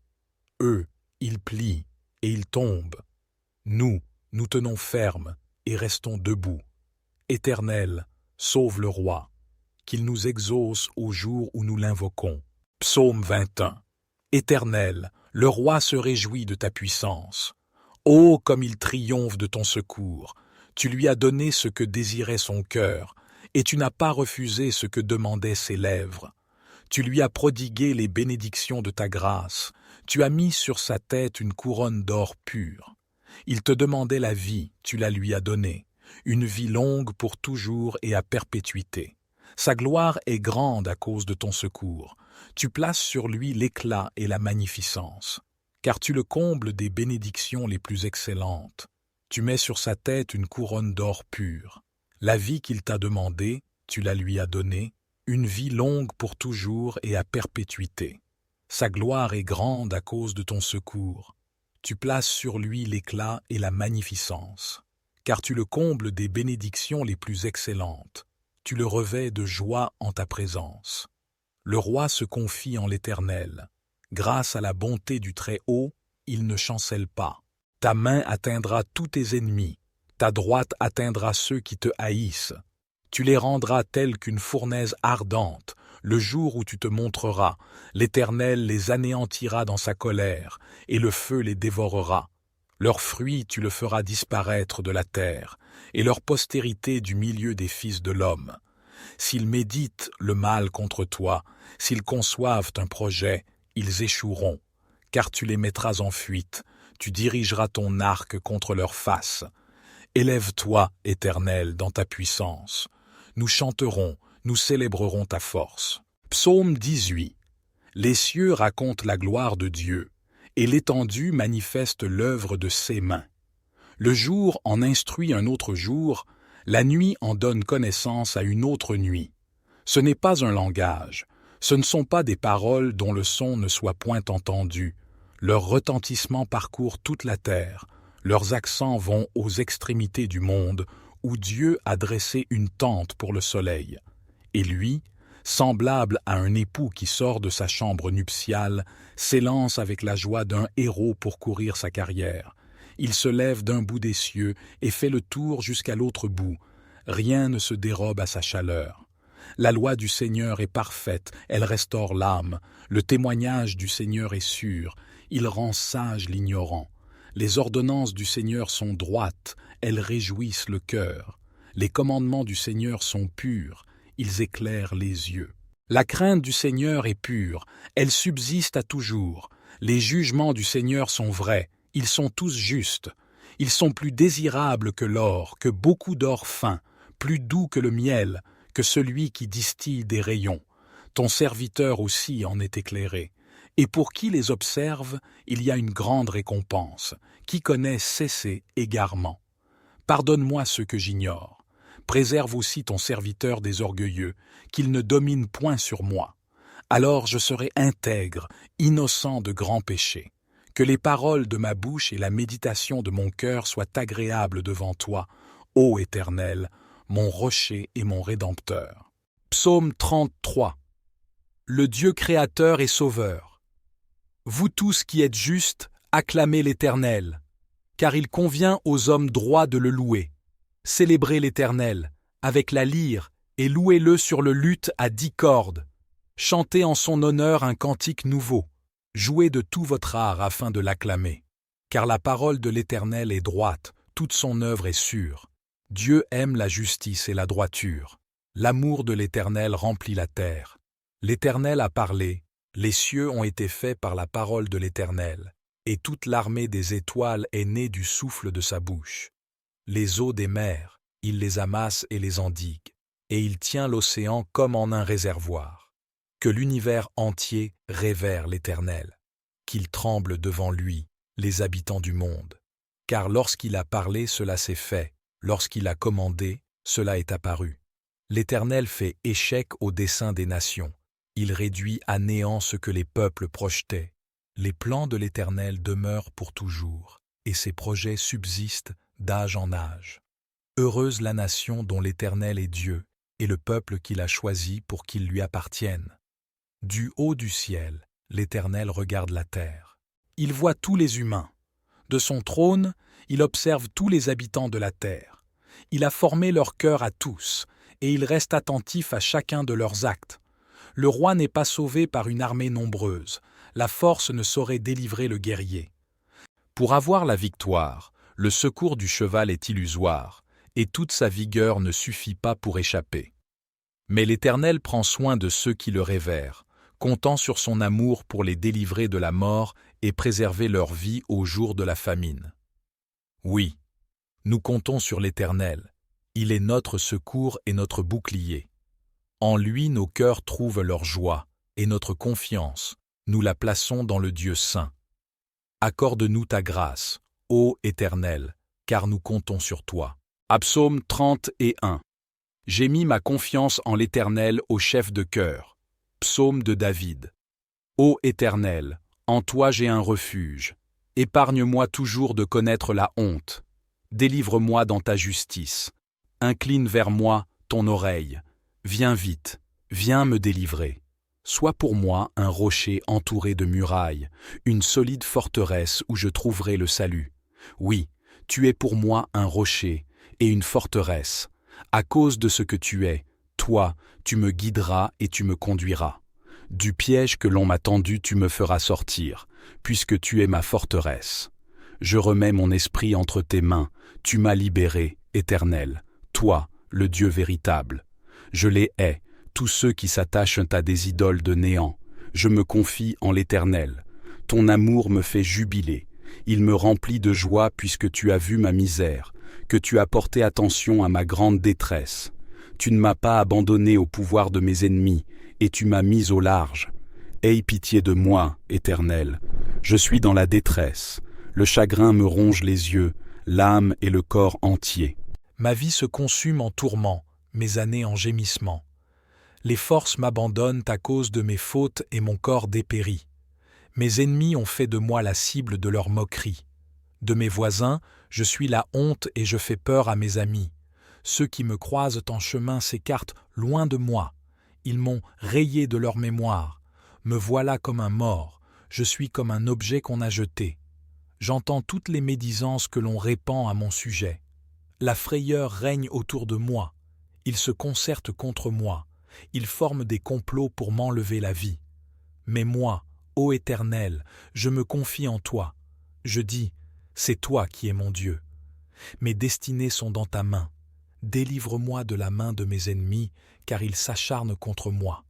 Eux, ils plient et ils tombent. Nous tenons ferme et restons debout. Éternel, sauve le roi, qu'il nous exauce au jour où nous l'invoquons. Psaume 21. Éternel, le roi se réjouit de ta puissance. Ô comme il triomphe de ton secours! Tu lui as donné ce que désirait son cœur, et tu n'as pas refusé ce que demandaient ses lèvres. Tu lui as prodigué les bénédictions de ta grâce, tu as mis sur sa tête une couronne d'or pur. Il te demandait la vie, tu la lui as donnée, une vie longue pour toujours et à perpétuité. Sa gloire est grande à cause de ton secours. Tu places sur lui l'éclat et la magnificence, car tu le combles des bénédictions les plus excellentes. Tu mets sur sa tête une couronne d'or pur. La vie qu'il t'a demandée, tu la lui as donnée, une vie longue pour toujours et à perpétuité. Sa gloire est grande à cause de ton secours. Tu places sur lui l'éclat et la magnificence, car tu le combles des bénédictions les plus excellentes. Tu le revêts de joie en ta présence. Le roi se confie en l'Éternel. Grâce à la bonté du Très-Haut, il ne chancelle pas. Ta main atteindra tous tes ennemis, ta droite atteindra ceux qui te haïssent. Tu les rendras tels qu'une fournaise ardente. Le jour où tu te montreras, l'Éternel les anéantira dans sa colère, et le feu les dévorera. Leurs fruits tu le feras disparaître de la terre, et leur postérité du milieu des fils de l'homme. S'ils méditent le mal contre toi, s'ils conçoivent un projet, ils échoueront, car tu les mettras en fuite, tu dirigeras ton arc contre leur face. Élève-toi, Éternel, dans ta puissance. Nous chanterons, nous célébrerons ta force. Psaume 18. Les cieux racontent la gloire de Dieu, et l'étendue manifeste l'œuvre de ses mains. Le jour en instruit un autre jour, la nuit en donne connaissance à une autre nuit. Ce n'est pas un langage, ce ne sont pas des paroles dont le son ne soit point entendu. Leur retentissement parcourt toute la terre, leurs accents vont aux extrémités du monde, où Dieu a dressé une tente pour le soleil. Et lui, semblable à un époux qui sort de sa chambre nuptiale, s'élance avec la joie d'un héros pour courir sa carrière. Il se lève d'un bout des cieux et fait le tour jusqu'à l'autre bout. Rien ne se dérobe à sa chaleur. La loi du Seigneur est parfaite, elle restaure l'âme. Le témoignage du Seigneur est sûr, il rend sage l'ignorant. Les ordonnances du Seigneur sont droites, elles réjouissent le cœur. Les commandements du Seigneur sont purs, ils éclairent les yeux. La crainte du Seigneur est pure, elle subsiste à toujours. Les jugements du Seigneur sont vrais, ils sont tous justes. Ils sont plus désirables que l'or, que beaucoup d'or fin, plus doux que le miel, que celui qui distille des rayons. Ton serviteur aussi en est éclairé. Et pour qui les observe, il y a une grande récompense. Qui connaît cesser égarement. Pardonne-moi ce que j'ignore. Préserve aussi ton serviteur des orgueilleux, qu'il ne domine point sur moi. Alors je serai intègre, innocent de grands péchés. Que les paroles de ma bouche et la méditation de mon cœur soient agréables devant toi, ô Éternel, mon rocher et mon rédempteur. Psaume 33. Le Dieu créateur et sauveur. Vous tous qui êtes justes, acclamez l'Éternel, car il convient aux hommes droits de le louer. Célébrez l'Éternel avec la lyre et louez-le sur le luth à 10 cordes. Chantez en son honneur un cantique nouveau. Jouez de tout votre art afin de l'acclamer. Car la parole de l'Éternel est droite, toute son œuvre est sûre. Dieu aime la justice et la droiture. L'amour de l'Éternel remplit la terre. L'Éternel a parlé, les cieux ont été faits par la parole de l'Éternel, et toute l'armée des étoiles est née du souffle de sa bouche. Les eaux des mers, il les amasse et les endigue, et il tient l'océan comme en un réservoir. Que l'univers entier révère l'Éternel, qu'il tremble devant lui, les habitants du monde. Car lorsqu'il a parlé, cela s'est fait, lorsqu'il a commandé, cela est apparu. L'Éternel fait échec au dessein des nations, il réduit à néant ce que les peuples projetaient. Les plans de l'Éternel demeurent pour toujours, et ses projets subsistent d'âge en âge. Heureuse la nation dont l'Éternel est Dieu, et le peuple qu'il a choisi pour qu'il lui appartienne. Du haut du ciel, l'Éternel regarde la terre. Il voit tous les humains. De son trône, il observe tous les habitants de la terre. Il a formé leur cœur à tous, et il reste attentif à chacun de leurs actes. Le roi n'est pas sauvé par une armée nombreuse. La force ne saurait délivrer le guerrier. Pour avoir la victoire, le secours du cheval est illusoire, et toute sa vigueur ne suffit pas pour échapper. Mais l'Éternel prend soin de ceux qui le révèrent, comptant sur son amour pour les délivrer de la mort et préserver leur vie au jour de la famine. Oui, nous comptons sur l'Éternel. Il est notre secours et notre bouclier. En lui nos cœurs trouvent leur joie, et notre confiance, nous la plaçons dans le Dieu saint. Accorde-nous ta grâce, ô Éternel, car nous comptons sur toi. Psaume 31. J'ai mis ma confiance en l'Éternel au chef de chœur. Psaume de David. Ô Éternel, en toi j'ai un refuge. Épargne-moi toujours de connaître la honte. Délivre-moi dans ta justice. Incline vers moi ton oreille. Viens vite, viens me délivrer. Sois pour moi un rocher entouré de murailles, une solide forteresse où je trouverai le salut. Oui, tu es pour moi un rocher et une forteresse. À cause de ce que tu es, toi, tu me guideras et tu me conduiras. Du piège que l'on m'a tendu, tu me feras sortir, puisque tu es ma forteresse. Je remets mon esprit entre tes mains, tu m'as libéré, Éternel, toi, le Dieu véritable. Je les hais, tous ceux qui s'attachent à des idoles de néant. Je me confie en l'Éternel. Ton amour me fait jubiler. Il me remplit de joie puisque tu as vu ma misère, que tu as porté attention à ma grande détresse. Tu ne m'as pas abandonné au pouvoir de mes ennemis, et tu m'as mis au large. Aie pitié de moi, Éternel. Je suis dans la détresse. Le chagrin me ronge les yeux, l'âme et le corps entier. Ma vie se consume en tourments, mes années en gémissements. Les forces m'abandonnent à cause de mes fautes et mon corps dépérit. Mes ennemis ont fait de moi la cible de leurs moqueries. De mes voisins, je suis la honte et je fais peur à mes amis. Ceux qui me croisent en chemin s'écartent loin de moi. Ils m'ont rayé de leur mémoire. Me voilà comme un mort, je suis comme un objet qu'on a jeté. J'entends toutes les médisances que l'on répand à mon sujet. La frayeur règne autour de moi. Ils se concertent contre moi. Ils forment des complots pour m'enlever la vie. Mais moi, ô Éternel, je me confie en toi. Je dis, c'est toi qui es mon Dieu. Mes destinées sont dans ta main. Délivre-moi de la main de mes ennemis, car ils s'acharnent contre moi.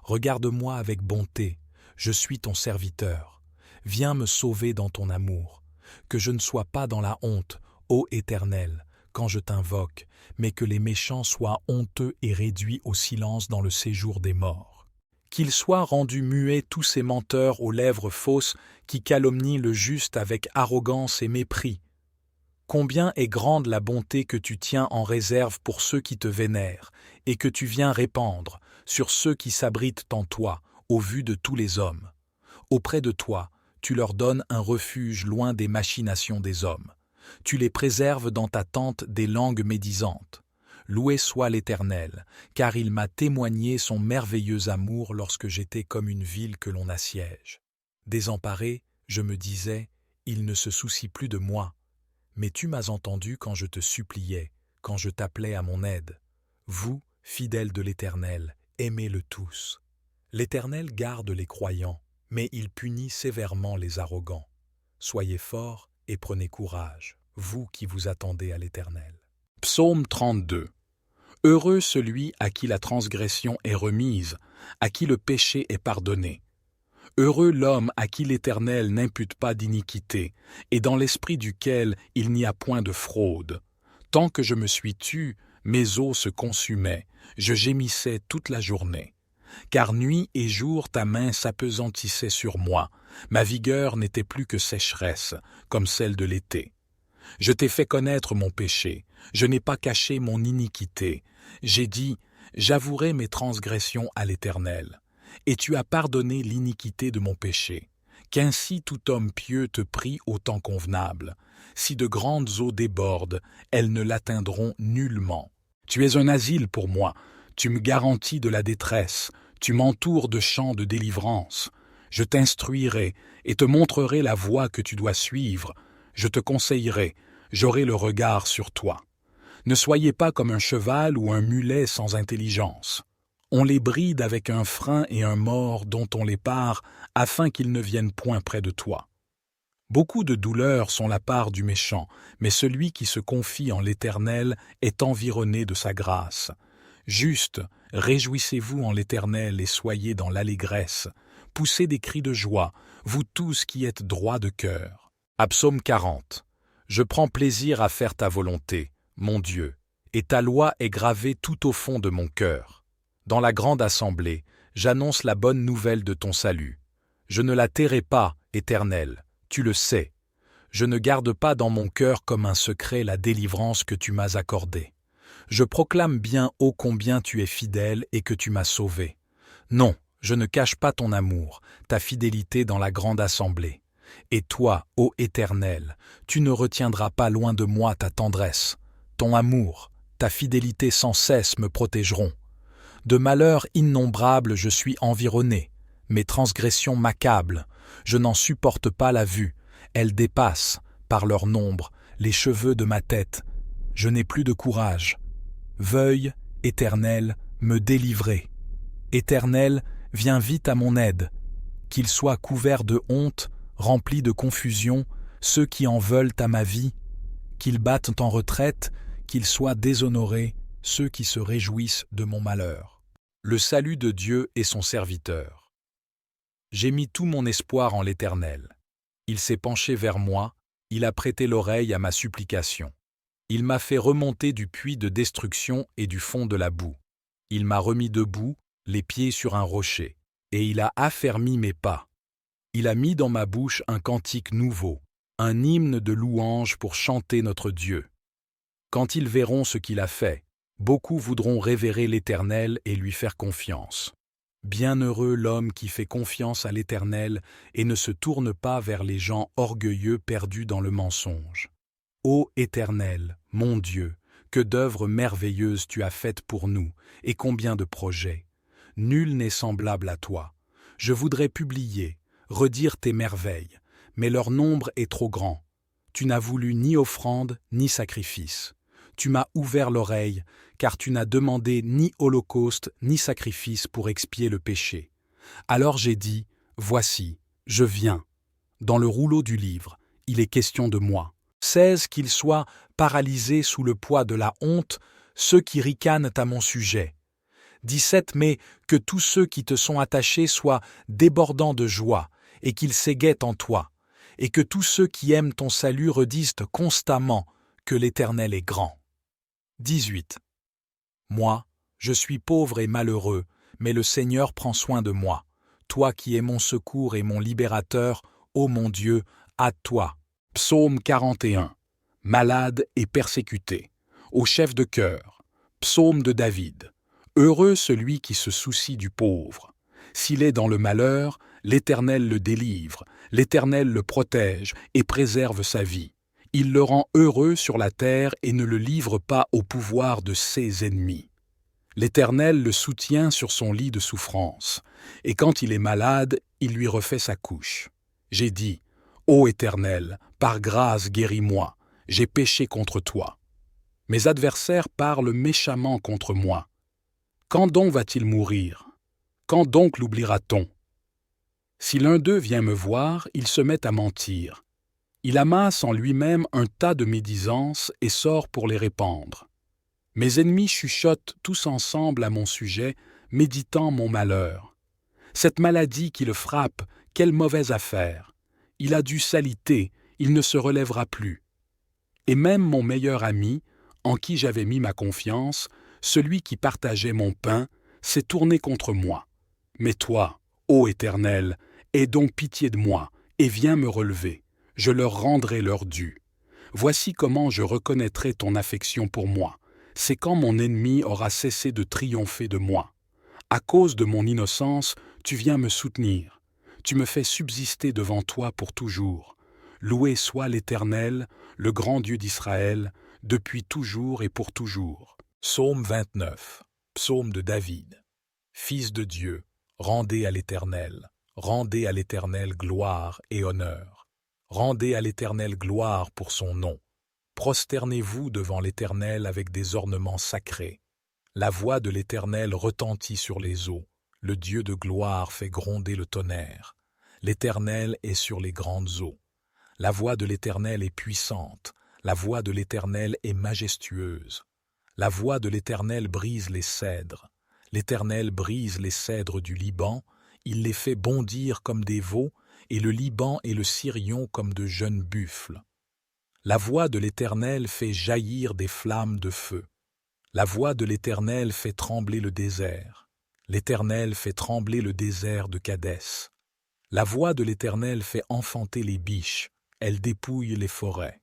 Regarde-moi avec bonté, je suis ton serviteur. Viens me sauver dans ton amour. Que je ne sois pas dans la honte, ô Éternel, quand je t'invoque, mais que les méchants soient honteux et réduits au silence dans le séjour des morts. Qu'ils soient rendus muets tous ces menteurs aux lèvres fausses qui calomnient le juste avec arrogance et mépris. Combien est grande la bonté que tu tiens en réserve pour ceux qui te vénèrent, et que tu viens répandre sur ceux qui s'abritent en toi, au vu de tous les hommes. Auprès de toi, tu leur donnes un refuge loin des machinations des hommes. Tu les préserves dans ta tente des langues médisantes. Loué soit l'Éternel, car il m'a témoigné son merveilleux amour lorsque j'étais comme une ville que l'on assiège. Désemparé, je me disais, il ne se soucie plus de moi. Mais tu m'as entendu quand je te suppliais, quand je t'appelais à mon aide. Vous, fidèles de l'Éternel, aimez-le tous. L'Éternel garde les croyants, Mais il punit sévèrement les arrogants. Soyez forts et prenez courage, vous qui vous attendez à l'Éternel. Psaume 32. Heureux celui à qui la transgression est remise, à qui le péché est pardonné. Heureux l'homme à qui l'Éternel n'impute pas d'iniquité, et dans l'esprit duquel il n'y a point de fraude. Tant que je me suis tu, mes os se consumaient, je gémissais toute la journée. Car nuit et jour ta main s'apesantissait sur moi, ma vigueur n'était plus que sécheresse, comme celle de l'été. Je t'ai fait connaître mon péché, je n'ai pas caché mon iniquité. J'ai dit, j'avouerai mes transgressions à l'Éternel, et tu as pardonné l'iniquité de mon péché. Qu'ainsi tout homme pieux te prie au temps convenable. Si de grandes eaux débordent, elles ne l'atteindront nullement. Tu es un asile pour moi, tu me garantis de la détresse, tu m'entoures de chants de délivrance. Je t'instruirai et te montrerai la voie que tu dois suivre. Je te conseillerai, j'aurai le regard sur toi. Ne soyez pas comme un cheval ou un mulet sans intelligence. On les bride avec un frein et un mors dont on les pare, afin qu'ils ne viennent point près de toi. Beaucoup de douleurs sont la part du méchant, mais celui qui se confie en l'Éternel est environné de sa grâce. Juste, réjouissez-vous en l'Éternel et soyez dans l'allégresse. Poussez des cris de joie, vous tous qui êtes droits de cœur. Psaume 40. Je prends plaisir à faire ta volonté, mon Dieu, et ta loi est gravée tout au fond de mon cœur. Dans la grande assemblée, j'annonce la bonne nouvelle de ton salut. Je ne la tairai pas, Éternel, tu le sais. Je ne garde pas dans mon cœur comme un secret la délivrance que tu m'as accordée. Je proclame bien ô combien tu es fidèle et que tu m'as sauvé. Non, je ne cache pas ton amour, ta fidélité dans la grande assemblée. Et toi, ô Éternel, tu ne retiendras pas loin de moi ta tendresse. Ton amour, ta fidélité sans cesse me protégeront. De malheurs innombrables je suis environné. Mes transgressions m'accablent. Je n'en supporte pas la vue. Elles dépassent, par leur nombre, les cheveux de ma tête. Je n'ai plus de courage. Veuille, Éternel, me délivrer. Éternel, viens vite à mon aide. Qu'ils soient couverts de honte, remplis de confusion, ceux qui en veulent à ma vie. Qu'ils battent en retraite, qu'ils soient déshonorés, ceux qui se réjouissent de mon malheur. Le salut de Dieu est son serviteur. J'ai mis tout mon espoir en l'Éternel. Il s'est penché vers moi, il a prêté l'oreille à ma supplication. Il m'a fait remonter du puits de destruction et du fond de la boue. Il m'a remis debout, les pieds sur un rocher, et il a affermi mes pas. Il a mis dans ma bouche un cantique nouveau, un hymne de louange pour chanter notre Dieu. Quand ils verront ce qu'il a fait, beaucoup voudront révérer l'Éternel et lui faire confiance. Bienheureux l'homme qui fait confiance à l'Éternel et ne se tourne pas vers les gens orgueilleux perdus dans le mensonge. Ô Éternel, mon Dieu, que d'œuvres merveilleuses tu as faites pour nous, et combien de projets. Nul n'est semblable à toi. Je voudrais publier, redire tes merveilles, mais leur nombre est trop grand. Tu n'as voulu ni offrande ni sacrifice. Tu m'as ouvert l'oreille, car tu n'as demandé ni holocauste ni sacrifice pour expier le péché. Alors j'ai dit, voici, je viens. Dans le rouleau du livre, il est question de moi. 16 qu'ils soient paralysés sous le poids de la honte, ceux qui ricanent à mon sujet. 17 mais que tous ceux qui te sont attachés soient débordants de joie, et qu'ils s'égaient en toi, et que tous ceux qui aiment ton salut redisent constamment que l'Éternel est grand. 18. Moi, je suis pauvre et malheureux, mais le Seigneur prend soin de moi. Toi qui es mon secours et mon libérateur, ô mon Dieu, à toi. Psaume 41. Malade et persécuté. Au chef de chœur. Psaume de David. Heureux celui qui se soucie du pauvre. S'il est dans le malheur, l'Éternel le délivre, l'Éternel le protège et préserve sa vie. Il le rend heureux sur la terre et ne le livre pas au pouvoir de ses ennemis. L'Éternel le soutient sur son lit de souffrance, et quand il est malade, il lui refait sa couche. J'ai dit, ô Éternel, par grâce guéris-moi, j'ai péché contre toi. Mes adversaires parlent méchamment contre moi. Quand donc va-t-il mourir? Quand donc l'oubliera-t-on? Si l'un d'eux vient me voir, il se met à mentir. Il amasse en lui-même un tas de médisances et sort pour les répandre. Mes ennemis chuchotent tous ensemble à mon sujet, méditant mon malheur. Cette maladie qui le frappe, quelle mauvaise affaire! Il a dû s'aliter, il ne se relèvera plus. Et même mon meilleur ami, en qui j'avais mis ma confiance, celui qui partageait mon pain, s'est tourné contre moi. Mais toi, ô Éternel, aie donc pitié de moi, et viens me relever. Je leur rendrai leur dû. Voici comment je reconnaîtrai ton affection pour moi. C'est quand mon ennemi aura cessé de triompher de moi. À cause de mon innocence, tu viens me soutenir. Tu me fais subsister devant toi pour toujours. Loué soit l'Éternel, le grand Dieu d'Israël, depuis toujours et pour toujours. Psaume 29. Psaume de David. Fils de Dieu, rendez à l'Éternel gloire et honneur. Rendez à l'Éternel gloire pour son nom. Prosternez-vous devant l'Éternel avec des ornements sacrés. La voix de l'Éternel retentit sur les eaux. Le Dieu de gloire fait gronder le tonnerre. L'Éternel est sur les grandes eaux. La voix de l'Éternel est puissante. La voix de l'Éternel est majestueuse. La voix de l'Éternel brise les cèdres. L'Éternel brise les cèdres du Liban. Il les fait bondir comme des veaux, et le Liban et le Sirion comme de jeunes buffles. La voix de l'Éternel fait jaillir des flammes de feu. La voix de l'Éternel fait trembler le désert. L'Éternel fait trembler le désert de Kadès. La voix de l'Éternel fait enfanter les biches. Elle dépouille les forêts.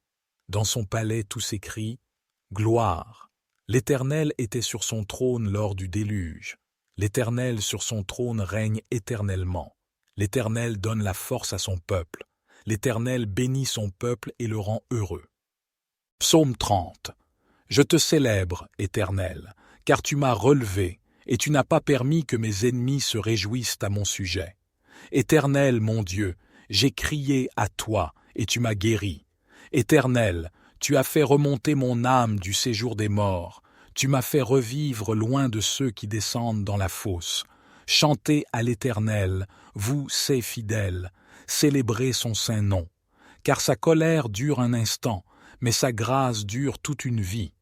Dans son palais tout s'écrie « Gloire ». L'Éternel était sur son trône lors du déluge. L'Éternel sur son trône règne éternellement. L'Éternel donne la force à son peuple. L'Éternel bénit son peuple et le rend heureux. Psaume 30. Je te célèbre, Éternel, car tu m'as relevé, et tu n'as pas permis que mes ennemis se réjouissent à mon sujet. Éternel, mon Dieu, j'ai crié à toi, et tu m'as guéri. Éternel, tu as fait remonter mon âme du séjour des morts. Tu m'as fait revivre loin de ceux qui descendent dans la fosse. Chantez à l'Éternel, vous, ses fidèles, célébrez son saint nom. Car sa colère dure un instant, mais sa grâce dure toute une vie.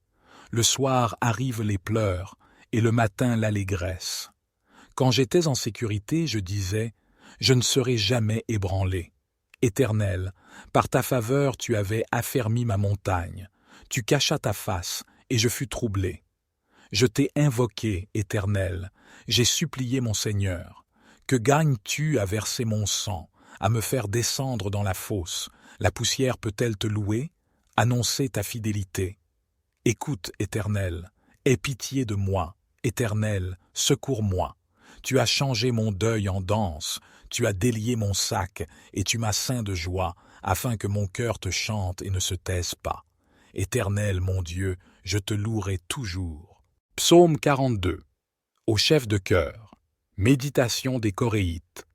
Le soir arrivent les pleurs, et le matin l'allégresse. Quand j'étais en sécurité, je disais, je ne serai jamais ébranlé. Éternel, par ta faveur tu avais affermi ma montagne. Tu cachas ta face, et je fus troublé. Je t'ai invoqué, Éternel, j'ai supplié mon Seigneur. Que gagnes-tu à verser mon sang, à me faire descendre dans la fosse? La poussière peut-elle te louer? Annoncer ta fidélité. Écoute, Éternel, aie pitié de moi. Éternel, secours-moi. Tu as changé mon deuil en danse, tu as délié mon sac, et tu m'as ceint de joie, afin que mon cœur te chante et ne se taise pas. Éternel, mon Dieu, je te louerai toujours. Psaume 42. Au chef de chœur. Méditation des Coréites.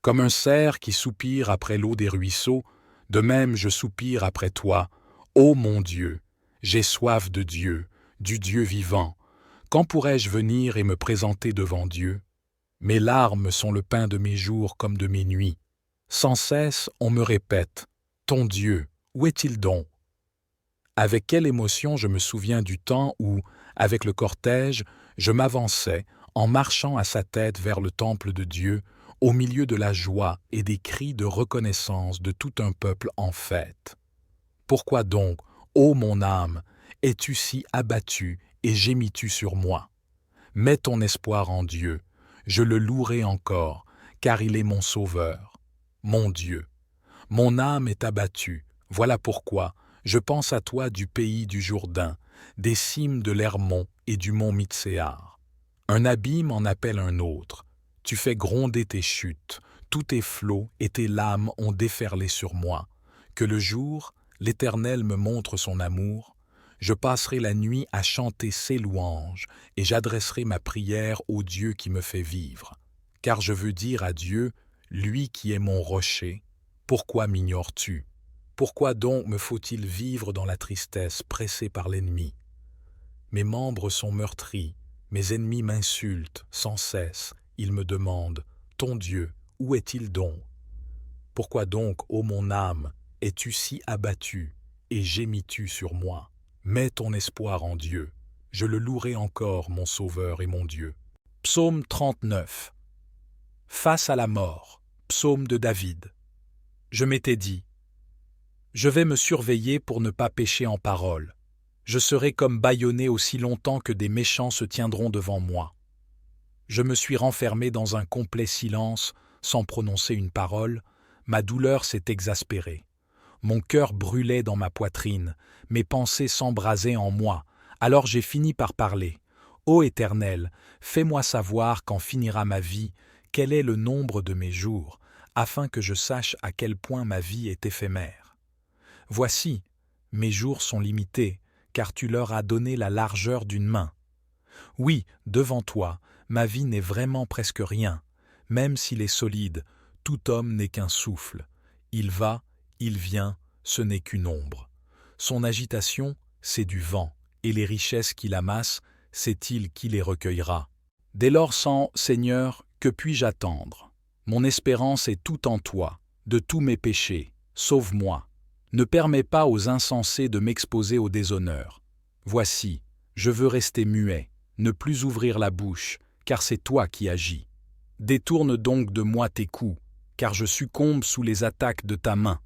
Comme un cerf qui soupire après l'eau des ruisseaux, de même je soupire après toi, ô mon Dieu. J'ai soif de Dieu, du Dieu vivant. Quand pourrais-je venir et me présenter devant Dieu? Mes larmes sont le pain de mes jours comme de mes nuits. Sans cesse, on me répète, « Ton Dieu, où est-il donc ?» Avec quelle émotion je me souviens du temps où, avec le cortège, je m'avançais, en marchant à sa tête vers le temple de Dieu, au milieu de la joie et des cris de reconnaissance de tout un peuple en fête. Pourquoi donc, ô mon âme, es-tu si abattue et gémis-tu sur moi? Mets ton espoir en Dieu, je le louerai encore, car il est mon sauveur. Mon Dieu, mon âme est abattue, voilà pourquoi je pense à toi du pays du Jourdain, des cimes de l'Hermon et du mont Mitséar. Un abîme en appelle un autre, tu fais gronder tes chutes, tous tes flots et tes lames ont déferlé sur moi. Que le jour, l'Éternel me montre son amour, je passerai la nuit à chanter ses louanges et j'adresserai ma prière au Dieu qui me fait vivre. Car je veux dire à Dieu, lui qui est mon rocher, pourquoi m'ignores-tu? Pourquoi donc me faut-il vivre dans la tristesse pressé par l'ennemi? Mes membres sont meurtris, mes ennemis m'insultent sans cesse, ils me demandent, ton Dieu, où est-il donc? Pourquoi donc, ô mon âme, es-tu si abattue et gémis-tu sur moi? Mets ton espoir en Dieu. Je le louerai encore, mon Sauveur et mon Dieu. Psaume 39. Face à la mort. Psaume de David. Je m'étais dit, je vais me surveiller pour ne pas pécher en parole. Je serai comme bâillonné aussi longtemps que des méchants se tiendront devant moi. Je me suis renfermé dans un complet silence, sans prononcer une parole. Ma douleur s'est exaspérée. Mon cœur brûlait dans ma poitrine, mes pensées s'embrasaient en moi. Alors j'ai fini par parler. Ô Éternel, fais-moi savoir quand finira ma vie, quel est le nombre de mes jours, afin que je sache à quel point ma vie est éphémère. Voici, mes jours sont limités, car tu leur as donné la largeur d'une main. Oui, devant toi, ma vie n'est vraiment presque rien, même s'il est solide, tout homme n'est qu'un souffle. Il va, il vient, ce n'est qu'une ombre. Son agitation, c'est du vent, et les richesses qu'il amasse, c'est il qui les recueillera. Dès lors sans, Seigneur, que puis-je attendre? Mon espérance est tout en toi, de tous mes péchés, sauve-moi. Ne permets pas aux insensés de m'exposer au déshonneur. Voici, je veux rester muet, ne plus ouvrir la bouche, car c'est toi qui agis. Détourne donc de moi tes coups, car je succombe sous les attaques de ta main.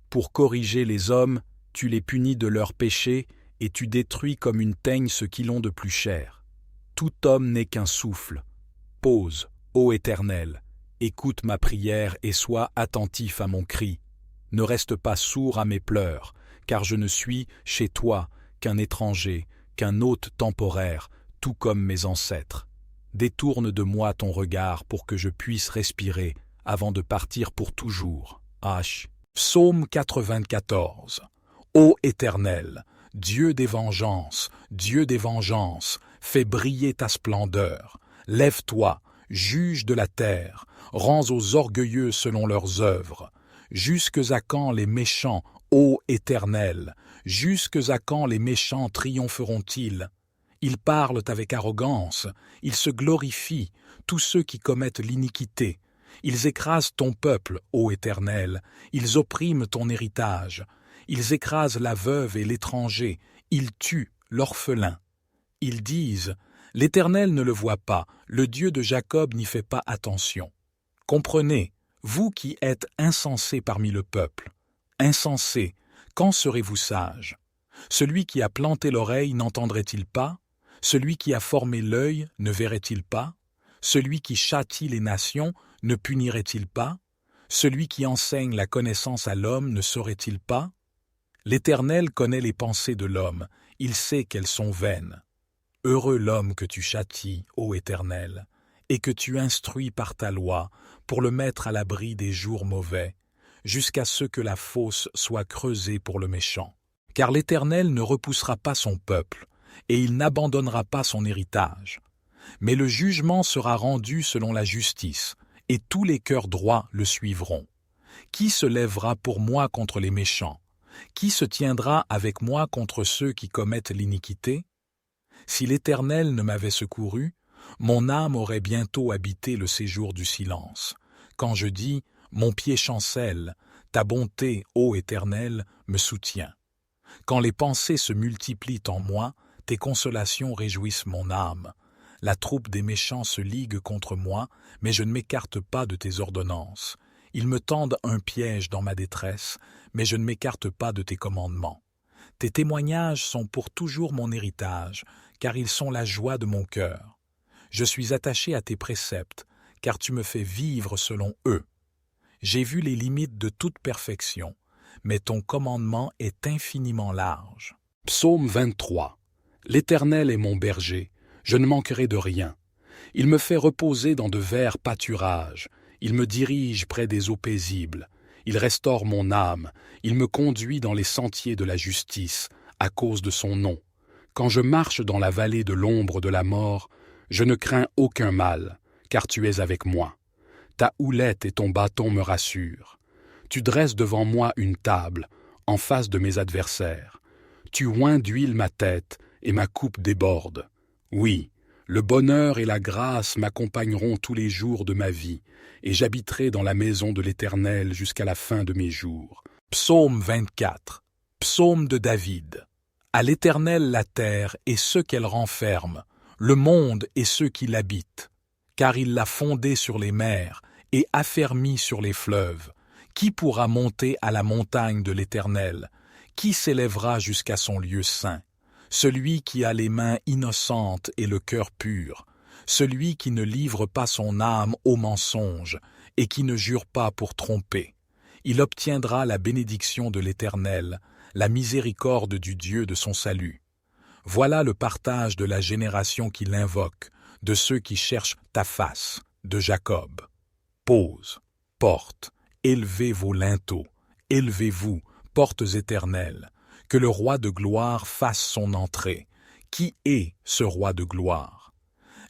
Pour corriger les hommes, tu les punis de leurs péchés, et tu détruis comme une teigne ce qu'ils ont de plus cher. Tout homme n'est qu'un souffle. Pose, ô Éternel, écoute ma prière et sois attentif à mon cri. Ne reste pas sourd à mes pleurs, car je ne suis, chez toi, qu'un étranger, qu'un hôte temporaire, tout comme mes ancêtres. Détourne de moi ton regard pour que je puisse respirer avant de partir pour toujours. H. Psaume 94. Ô Éternel, Dieu des vengeances, fais briller ta splendeur. Lève-toi, juge de la terre, rends aux orgueilleux selon leurs œuvres. Jusques à quand les méchants, ô Éternel, jusques à quand les méchants triompheront-ils? Ils parlent avec arrogance, ils se glorifient, tous ceux qui commettent l'iniquité. Ils écrasent ton peuple, ô Éternel, ils oppriment ton héritage. Ils écrasent la veuve et l'étranger, ils tuent l'orphelin. Ils disent, l'Éternel ne le voit pas, le Dieu de Jacob n'y fait pas attention. Comprenez, vous qui êtes insensés parmi le peuple, insensés, quand serez-vous sages? Celui qui a planté l'oreille n'entendrait-il pas? Celui qui a formé l'œil ne verrait-il pas? Celui qui châtie les nations ne punirait-il pas? Celui qui enseigne la connaissance à l'homme ne saurait-il pas? L'Éternel connaît les pensées de l'homme, il sait qu'elles sont vaines. Heureux l'homme que tu châties, ô Éternel, et que tu instruis par ta loi, pour le mettre à l'abri des jours mauvais, jusqu'à ce que la fosse soit creusée pour le méchant. Car l'Éternel ne repoussera pas son peuple, et il n'abandonnera pas son héritage. Mais le jugement sera rendu selon la justice, et tous les cœurs droits le suivront. Qui se lèvera pour moi contre les méchants? Qui se tiendra avec moi contre ceux qui commettent l'iniquité? Si l'Éternel ne m'avait secouru, mon âme aurait bientôt habité le séjour du silence. Quand je dis « Mon pied chancelle », ta bonté, ô Éternel, me soutient. Quand les pensées se multiplient en moi, tes consolations réjouissent mon âme. La troupe des méchants se ligue contre moi, mais je ne m'écarte pas de tes ordonnances. Ils me tendent un piège dans ma détresse, mais je ne m'écarte pas de tes commandements. Tes témoignages sont pour toujours mon héritage, car ils sont la joie de mon cœur. Je suis attaché à tes préceptes, car tu me fais vivre selon eux. J'ai vu les limites de toute perfection, mais ton commandement est infiniment large. Psaume 23. L'Éternel est mon berger, je ne manquerai de rien. Il me fait reposer dans de verts pâturages, il me dirige près des eaux paisibles, il restaure mon âme, il me conduit dans les sentiers de la justice, à cause de son nom. Quand je marche dans la vallée de l'ombre de la mort, je ne crains aucun mal, car tu es avec moi. Ta houlette et ton bâton me rassurent. Tu dresses devant moi une table, en face de mes adversaires. Tu oins d'huile ma tête, et ma coupe déborde. Oui, Le bonheur et la grâce m'accompagneront tous les jours de ma vie, et j'habiterai dans la maison de l'Éternel jusqu'à la fin de mes jours. Psaume 24. Psaume de David. À l'Éternel la terre et ceux qu'elle renferme, le monde et ceux qui l'habitent. Car il l'a fondée sur les mers et affermi sur les fleuves. Qui pourra monter à la montagne de l'Éternel? Qui s'élèvera jusqu'à son lieu saint? Celui qui a les mains innocentes et le cœur pur, celui qui ne livre pas son âme au mensonge et qui ne jure pas pour tromper. Il obtiendra la bénédiction de l'Éternel, la miséricorde du Dieu de son salut. Voilà le partage de la génération qui l'invoque, de ceux qui cherchent ta face, de Jacob. Pose, porte, élevez vos linteaux, élevez-vous, portes éternelles, que le roi de gloire fasse son entrée. Qui est ce roi de gloire?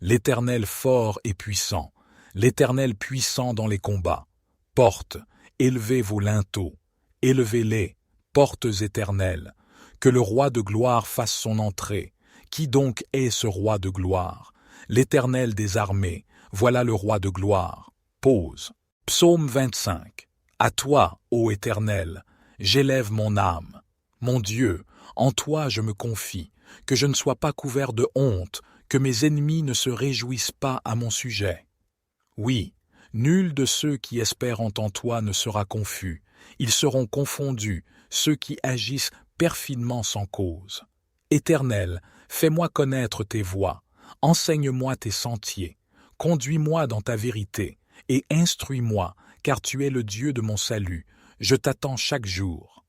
L'Éternel fort et puissant, l'Éternel puissant dans les combats. Portes, élevez vos linteaux, élevez-les, portes éternelles, que le roi de gloire fasse son entrée. Qui donc est ce roi de gloire? L'Éternel des armées, voilà le roi de gloire. Pause. Psaume 25. À toi, ô Éternel, j'élève mon âme. Mon Dieu, en toi je me confie, que je ne sois pas couvert de honte, que mes ennemis ne se réjouissent pas à mon sujet. Oui, nul de ceux qui espèrent en toi ne sera confus, ils seront confondus, ceux qui agissent perfidement sans cause. Éternel, fais-moi connaître tes voies, enseigne-moi tes sentiers, conduis-moi dans ta vérité, et instruis-moi, car tu es le Dieu de mon salut, je t'attends chaque jour.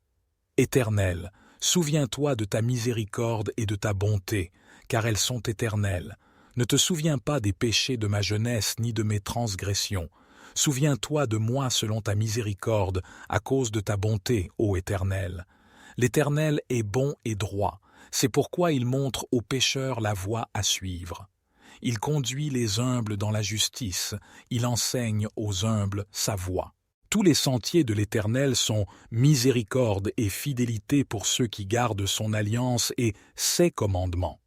Éternel, souviens-toi de ta miséricorde et de ta bonté, car elles sont éternelles. Ne te souviens pas des péchés de ma jeunesse ni de mes transgressions. Souviens-toi de moi selon ta miséricorde, à cause de ta bonté, ô Éternel. L'Éternel est bon et droit, c'est pourquoi il montre aux pécheurs la voie à suivre. Il conduit les humbles dans la justice, il enseigne aux humbles sa voie. Tous les sentiers de l'Éternel sont miséricorde et fidélité pour ceux qui gardent son alliance et ses commandements.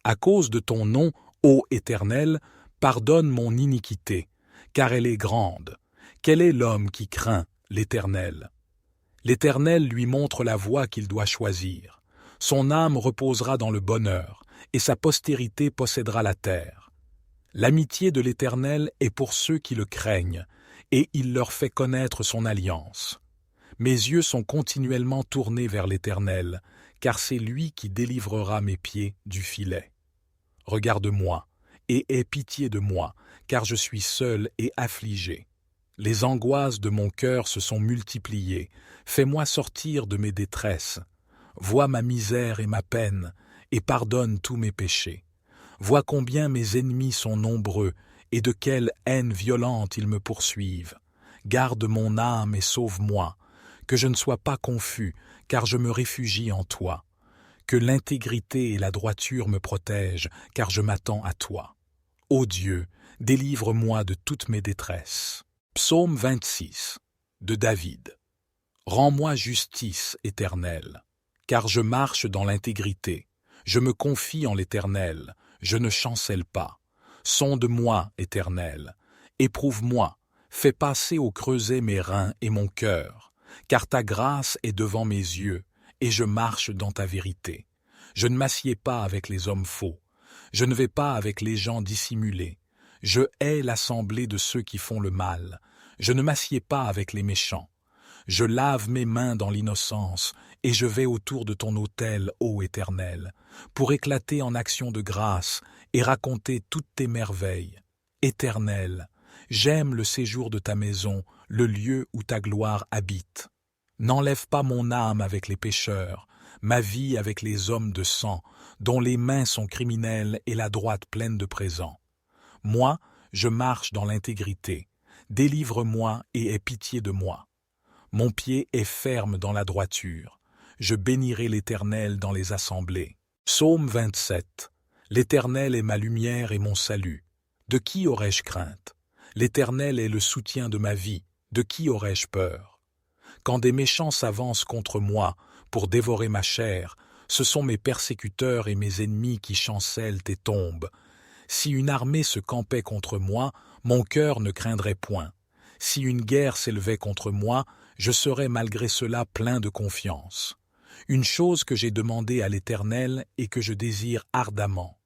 À cause de ton nom, ô Éternel, pardonne mon iniquité, car elle est grande. Quel est l'homme qui craint l'Éternel? L'Éternel lui montre la voie qu'il doit choisir. Son âme reposera dans le bonheur, et sa postérité possédera la terre. L'amitié de l'Éternel est pour ceux qui le craignent, et il leur fait connaître son alliance. Mes yeux sont continuellement tournés vers l'Éternel, car c'est lui qui délivrera mes pieds du filet. Regarde-moi, et aie pitié de moi, car je suis seul et affligé. Les angoisses de mon cœur se sont multipliées, fais-moi sortir de mes détresses. Vois ma misère et ma peine, et pardonne tous mes péchés. Vois combien mes ennemis sont nombreux, et de quelle haine violente ils me poursuivent. Garde mon âme et sauve-moi, que je ne sois pas confus, car je me réfugie en toi. Que l'intégrité et la droiture me protègent, car je m'attends à toi. Ô Dieu, délivre-moi de toutes mes détresses. Psaume 26 de David. Rends-moi justice, Éternel, car je marche dans l'intégrité. Je me confie en l'Éternel, je ne chancelle pas. Sonde-moi, Éternel, éprouve-moi, fais passer au creuset mes reins et mon cœur, car ta grâce est devant mes yeux, et je marche dans ta vérité. Je ne m'assieds pas avec les hommes faux, je ne vais pas avec les gens dissimulés. Je hais l'assemblée de ceux qui font le mal, je ne m'assieds pas avec les méchants. Je lave mes mains dans l'innocence, et je vais autour de ton autel, ô Éternel, pour éclater en actions de grâce et raconter toutes tes merveilles. Éternel, j'aime le séjour de ta maison, le lieu où ta gloire habite. N'enlève pas mon âme avec les pécheurs, ma vie avec les hommes de sang, dont les mains sont criminelles et la droite pleine de présents. Moi, je marche dans l'intégrité. Délivre-moi et aie pitié de moi. Mon pied est ferme dans la droiture. Je bénirai l'Éternel dans les assemblées. Psaume 27. L'Éternel est ma lumière et mon salut. De qui aurais-je crainte? L'Éternel est le soutien de ma vie. De qui aurais-je peur? Quand des méchants s'avancent contre moi pour dévorer ma chair, ce sont mes persécuteurs et mes ennemis qui chancellent et tombent. Si une armée se campait contre moi, mon cœur ne craindrait point. Si une guerre s'élevait contre moi, je serais malgré cela plein de confiance. Une chose que j'ai demandée à l'Éternel et que je désire ardemment,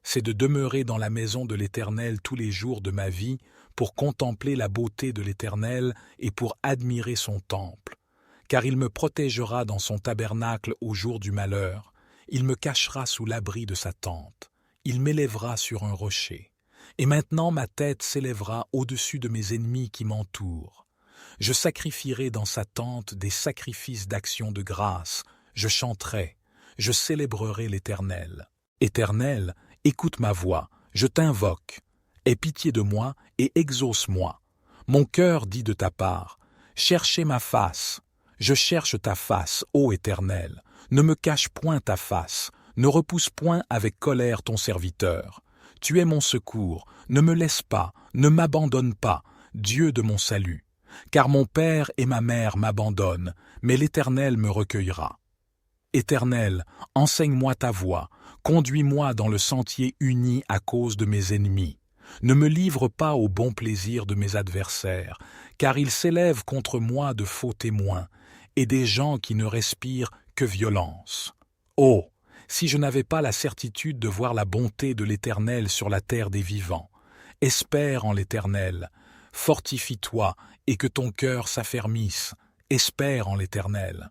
c'est de demeurer dans la maison de l'Éternel tous les jours de ma vie pour contempler la beauté de l'Éternel et pour admirer son temple. Car il me protégera dans son tabernacle au jour du malheur, il me cachera sous l'abri de sa tente, il m'élèvera sur un rocher. Et maintenant ma tête s'élèvera au-dessus de mes ennemis qui m'entourent. Je sacrifierai dans sa tente des sacrifices d'action de grâce, je chanterai, je célébrerai l'Éternel. Éternel, écoute ma voix, je t'invoque. Aie pitié de moi et exauce-moi. Mon cœur dit de ta part, cherchez ma face. Je cherche ta face, ô Éternel. Ne me cache point ta face, ne repousse point avec colère ton serviteur. Tu es mon secours, ne me laisse pas, ne m'abandonne pas, Dieu de mon salut. Car mon père et ma mère m'abandonnent, mais l'Éternel me recueillera. Éternel, enseigne-moi ta voie, conduis-moi dans le sentier uni à cause de mes ennemis. Ne me livre pas au bon plaisir de mes adversaires, car ils s'élèvent contre moi de faux témoins, et des gens qui ne respirent que violence. Oh, si je n'avais pas la certitude de voir la bonté de l'Éternel sur la terre des vivants. Espère en l'Éternel, fortifie-toi et que ton cœur s'affermisse, espère en l'Éternel.